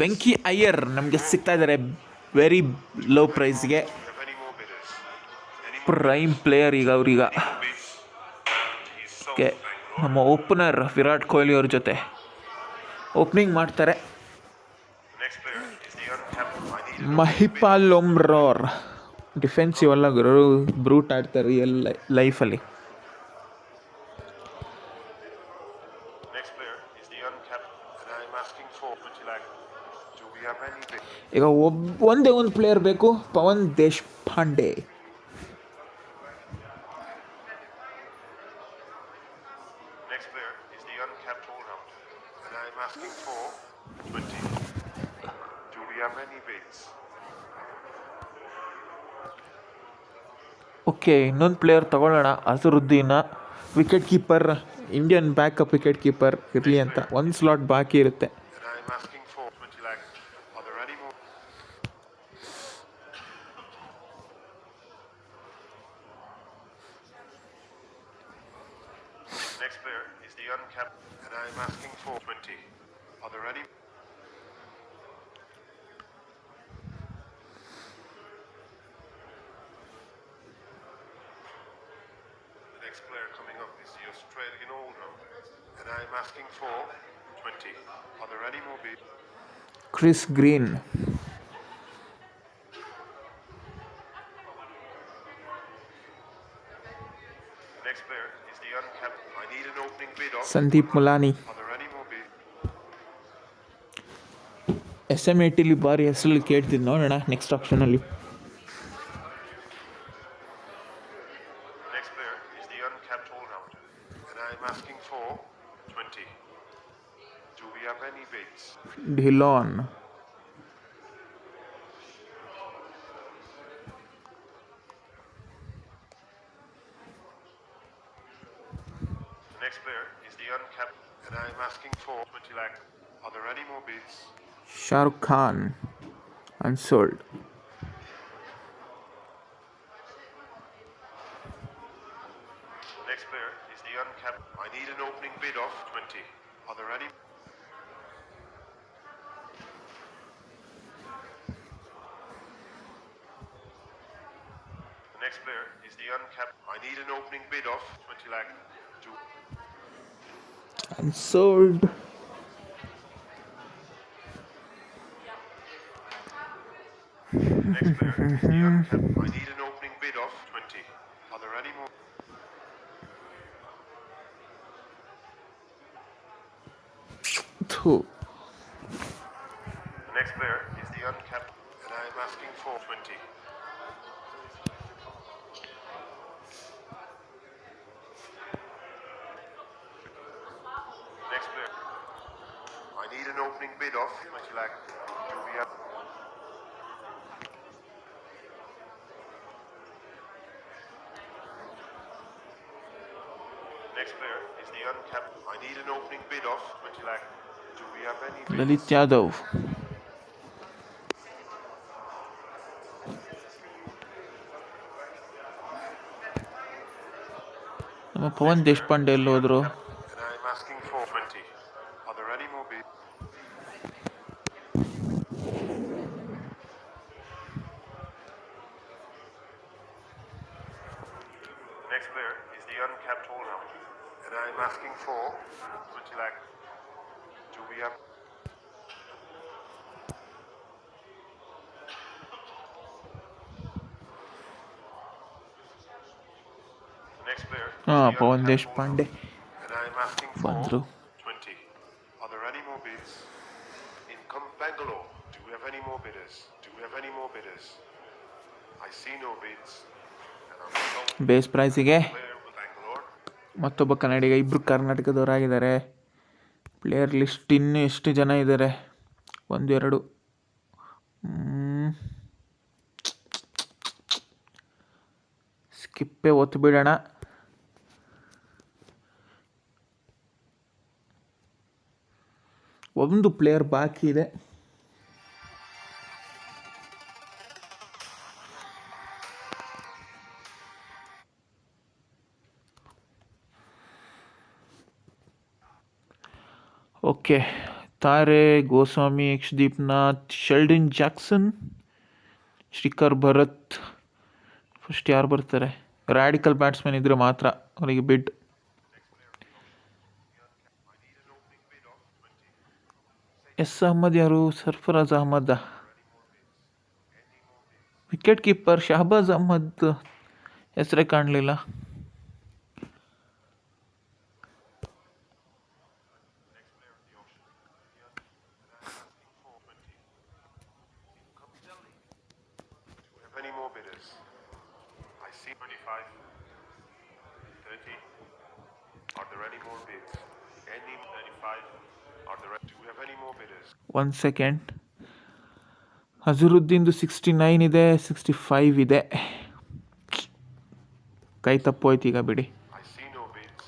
ವೆಂಕಿ ಅಯ್ಯರ್ ನಮಗೆ ಸಿಗ್ತಾ ಇದ್ದಾರೆ ವೆರಿ ಲೋ ಪ್ರೈಸ್ಗೆ. Do we have any more bidders? Any more prime player ಈಗ ಅವ್ರೀಗ. bids? He's so ಓಕೆ, ನಮ್ಮ ಓಪನರ್ ವಿರಾಟ್ ಕೊಹ್ಲಿ ಅವ್ರ ಜೊತೆ ಓಪನಿಂಗ್ ಮಾಡ್ತಾರೆ. Next player is the uncapped. I need Mahipal Lomror defensive ಅಲ್ಲ ಗುರು, ಬ್ರೂಟ್ ಆಡ್ತಾರೆ ರಿಯಲ್ ಲೈಫಲ್ಲಿ. next player is the uncapped, and I'm asking for 20 lakh. Do we have any bid? ಈಗ ಒಂದೇ ಒಂದು ಪ್ಲೇಯರ್ ಬೇಕು, Pawan Deshpande. Next player is the uncapped all-rounder, and I'm asking for 20. Do we have any bids? Okay, ಇನ್ನೊಂದು player ತಗೊಳ್ಳೋಣ, Azharuddeen. Wicket keeper, Indian backup wicket keeper ಇರಲಿ ಅಂತ. ಒಂದು slot ಬಾಕಿ ಇರುತ್ತೆ. And I'm asking for 20 lakh. Are there any more? Next player is the uncapped, and I'm asking for 20. Are there any? The next player coming up is the Australian all-rounder, and I'm asking for 20. Are there any more bids? Chris Green. Next player is the uncapped. I need an opening bid of. Sandeep Mulani. Are there any more bids? SM80 ಬಾರಿ ಹೆಸರಲ್ಲಿ ಕೇಳ್ತಿದ್ದು, ನೋಡೋಣ next ಆಪ್ಷನಲ್ಲಿ. Next player is the uncapped all-rounder, and I'm asking for 20. Do we have any bids? ಢಿಲಾನ್. The next player is the uncapped, and I'm asking for 20 lakh. Are there any more bids? Shahrukh Khan unsold. The next player is the uncapped. I need an opening bid of 20. Are there any? The next player is the uncapped. I need an opening bid of 20 lakh. Do unsold. next player is the uncapped. I need an opening bid of 20. Are there any more? ಥೂ. The next player is the uncapped, and I'm asking for 20. Next player. I need an opening bid of 20 lakh. Do we have? Next player is the uncapped. I need an opening bid of 20 lakh. Do we we have any bids? Lalit Yadav. ನಮ್ಮ ಪವನ್ ದೇಶಪಾಂಡೆ ಎಲ್ಲಿ ಹೋದ್ರು? And I'm asking for 20. Are there any more bids? The next player is the uncapped holder. And I'm asking for 20 lakh. Do we have? The next player is ಹಾಂ, the Pavan uncapped Deshpande holder. And I'm asking for ಬಂದರು. 20. Are there any more bids? In Bangalore, do we have any more bidders? Do we have any more bidders? I see no bids. And I'm sold base ಪ್ರೈಸಿಗೆ player with Bangalore. ಮತ್ತೊಬ್ಬ ಕನ್ನಡಿಗ, ಇಬ್ಬರು ಕರ್ನಾಟಕದವರಾಗಿದ್ದಾರೆ. Player list ಇನ್ನೂ ಎಷ್ಟು ಜನ ಇದ್ದಾರೆ? 1 2 ಸ್ಕಿಪ್ಪೇ ಒತ್ತು ಬಿಡೋಣ. ಒಂದು ಪ್ಲೇಯರ್ ಬಾಕಿ ಇದೆ. ಓಕೆ, ತಾರೆ, ಗೋಸ್ವಾಮಿ, ಯಕ್ಷದೀಪ್ನಾಥ್, Sheldon Jackson, Srikar Bharat. First ಯಾರು ಬರ್ತಾರೆ? ರ್ಯಾಡಿಕಲ್ ಬ್ಯಾಟ್ಸ್ಮನ್ ಇದ್ದರೆ ಮಾತ್ರ ಅವರಿಗೆ ಬಿಡ್. ಎಸ್ ಅಹ್ಮದ್ ಯಾರು? ಸರ್ಫರಾಜ್ ಅಹ್ಮದ್. ವಿಕೆಟ್ ಕೀಪರ್ ಶಹಬಾಜ್ ಅಹ್ಮದ್ ಹೆಸರೇ ಕಾಣಲಿಲ್ಲ. Any more bidders? I see 25, 30. Are there any more bids? Any 35? Are there? Do we have any more bidders? 1 second. ಅಜರುದ್ದೀನ್ದು 69 ಇದೆ, 65 ಇದೆ. ಕೈ ತಪ್ಪೋಯ್ತು ಈಗ, ಬಿಡಿ. I see no bids,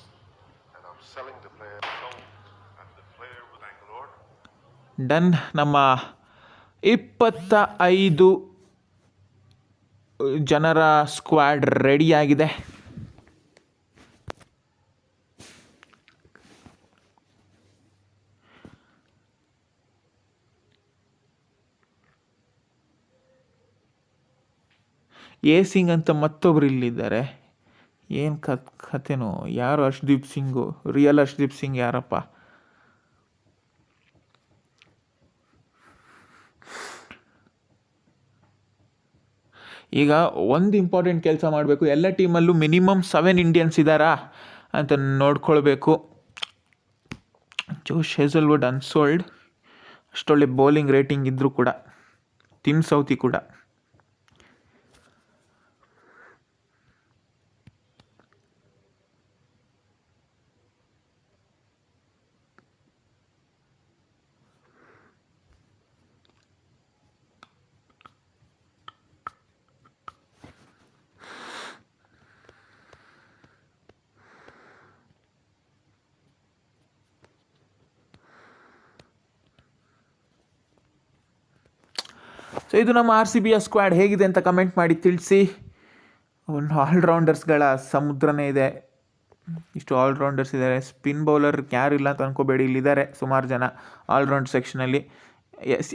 and I'm selling the player. Sold at the player with Bangalore. Done. ನಮ್ಮ 25 ಜನರ squad ರೆಡಿಯಾಗಿದೆ. A Singh ಅಂತ ಮತ್ತೊಬ್ರು ಇಲ್ಲಿದ್ದಾರೆ. ಏನು ಕಥೆನೋ? ಯಾರು ಹರ್ಷದೀಪ್ ಸಿಂಗು? ರಿಯಲ್ ಹರ್ಷದೀಪ್ ಸಿಂಗ್ ಯಾರಪ್ಪ? ಈಗ ಒಂದು ಇಂಪಾರ್ಟೆಂಟ್ ಕೆಲಸ ಮಾಡಬೇಕು. ಎಲ್ಲ ಟೀಮಲ್ಲೂ ಮಿನಿಮಮ್ 7 ಇಂಡಿಯನ್ಸ್ ಇದ್ದಾರಾ ಅಂತ ನೋಡ್ಕೊಳ್ಬೇಕು. ಜೋಶ್ ಹೇಸಲ್ವುಡ್ ಅನ್ಸೋಲ್ಡ್. ಅಷ್ಟೊಳ್ಳೆ ಬೌಲಿಂಗ್ ರೇಟಿಂಗ್ ಇದ್ದರೂ ಕೂಡ. ಟಿಮ್ ಸೌತಿ ಕೂಡ. ಸೊ ಇದು ನಮ್ಮ RCBಯ ಸ್ಕ್ವಾಡ್. ಹೇಗಿದೆ ಅಂತ ಕಮೆಂಟ್ ಮಾಡಿ ತಿಳಿಸಿ. ಒಂದು ಆಲ್ರೌಂಡರ್ಸ್ಗಳ ಸಮುದ್ರನೇ ಇದೆ. ಇಷ್ಟು ಆಲ್ರೌಂಡರ್ಸ್ ಇದ್ದಾರೆ. ಸ್ಪಿನ್ ಬೌಲರ್ ಯಾರಿಲ್ಲ ಅಂತ ಅನ್ಕೋಬೇಡಿ, ಇಲ್ಲಿದ್ದಾರೆ ಸುಮಾರು ಜನ ಆಲ್ರೌಂಡ್ ಸೆಕ್ಷನಲ್ಲಿ.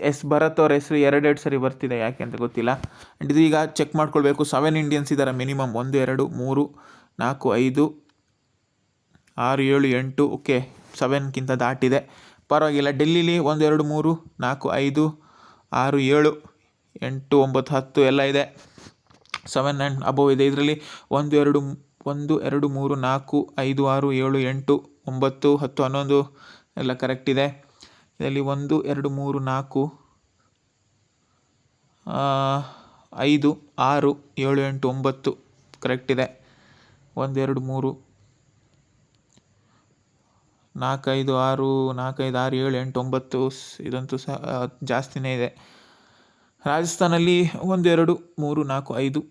ಎಸ್ ಭರತ್ ಅವ್ರ ಹೆಸರು 2 ಸರಿ ಬರ್ತಿದೆ, ಯಾಕೆ ಅಂತ ಗೊತ್ತಿಲ್ಲ. ಆ್ಯಂಡ್ ಇದು ಈಗ ಚೆಕ್ ಮಾಡ್ಕೊಳ್ಬೇಕು. 7 ಇಂಡಿಯನ್ಸ್ ಇದ್ದಾರೆ ಮಿನಿಮಮ್. 1 2 3 4 5 6 7 8. ಓಕೆ, 7ಕ್ಕಿಂತ ದಾಟಿದೆ, ಪರವಾಗಿಲ್ಲ. ಡೆಲ್ಲಿಲಿ 1 2 3 4 5 6 7 8 9 10 ಎಲ್ಲ ಇದೆ. 7 ಆ್ಯಂಡ್ ಅಬೋವ್ ಇದೆ. ಇದರಲ್ಲಿ 1 2 3 4 5 6 7 8 9 10 11 ಎಲ್ಲ ಕರೆಕ್ಟ್ ಇದೆ. ಇದರಲ್ಲಿ 1 2 3 4 5 6 7 8 9 ಕರೆಕ್ಟ್ ಇದೆ. 1 2 3 4 5 6 4 5 6 7 8 9 ಇದಂತೂ ಜಾಸ್ತಿನೇ ಇದೆ. ರಾಜಸ್ಥಾನಲ್ಲಿ 1 2 3 4 5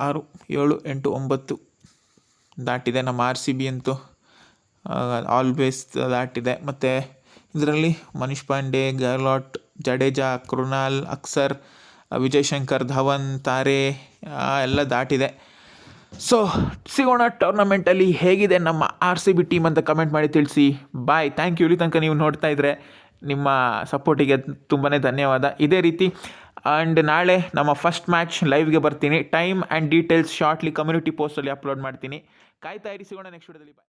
6 7 8 9 ದಾಟಿದೆ. ನಮ್ಮ RCB ಅಂತೂ ಆಲ್ವೇಸ್ ದಾಟಿದೆ. ಮತ್ತು ಇದರಲ್ಲಿ ಮನೀಶ್ ಪಾಂಡೆ, ಗೆಹ್ಲೋಟ್, ಜಡೇಜಾ, ಕೃಣಾಲ್, ಅಕ್ಸರ್, ವಿಜಯ್ ಶಂಕರ್, ಧವನ್, ತಾರೆ ಎಲ್ಲ ದಾಟಿದೆ. ಸೊ ಸಿಗೋಣ ಟೂರ್ನಮೆಂಟಲ್ಲಿ. ಹೇಗಿದೆ ನಮ್ಮ RCB ಟೀಮ್ ಅಂತ ಕಮೆಂಟ್ ಮಾಡಿ ತಿಳಿಸಿ. ಬಾಯ್. Thank you. ಇಲ್ಲಿ ತನಕ ನೀವು ನೋಡ್ತಾ ಇದ್ದರೆ ನಿಮ್ಮ ಸಪೋರ್ಟಿಗೆ ತುಂಬಾ ಧನ್ಯವಾದ. ಇದೇ ರೀತಿ ಆ್ಯಂಡ್ ನಾಳೆ ನಮ್ಮ ಫಸ್ಟ್ ಮ್ಯಾಚ್ ಲೈವ್ಗೆ ಬರ್ತೀನಿ. Time and details shortly community ಪೋಸ್ಟಲ್ಲಿ ಅಪ್ಲೋಡ್ ಮಾಡ್ತೀನಿ. ಕಾಯ್ತಾ ಇರಿ. ಸಿಗೋಣ ನೆಕ್ಸ್ಟ್ ವಿಡಿಯೋದಲ್ಲಿ. ಬಾಯ್.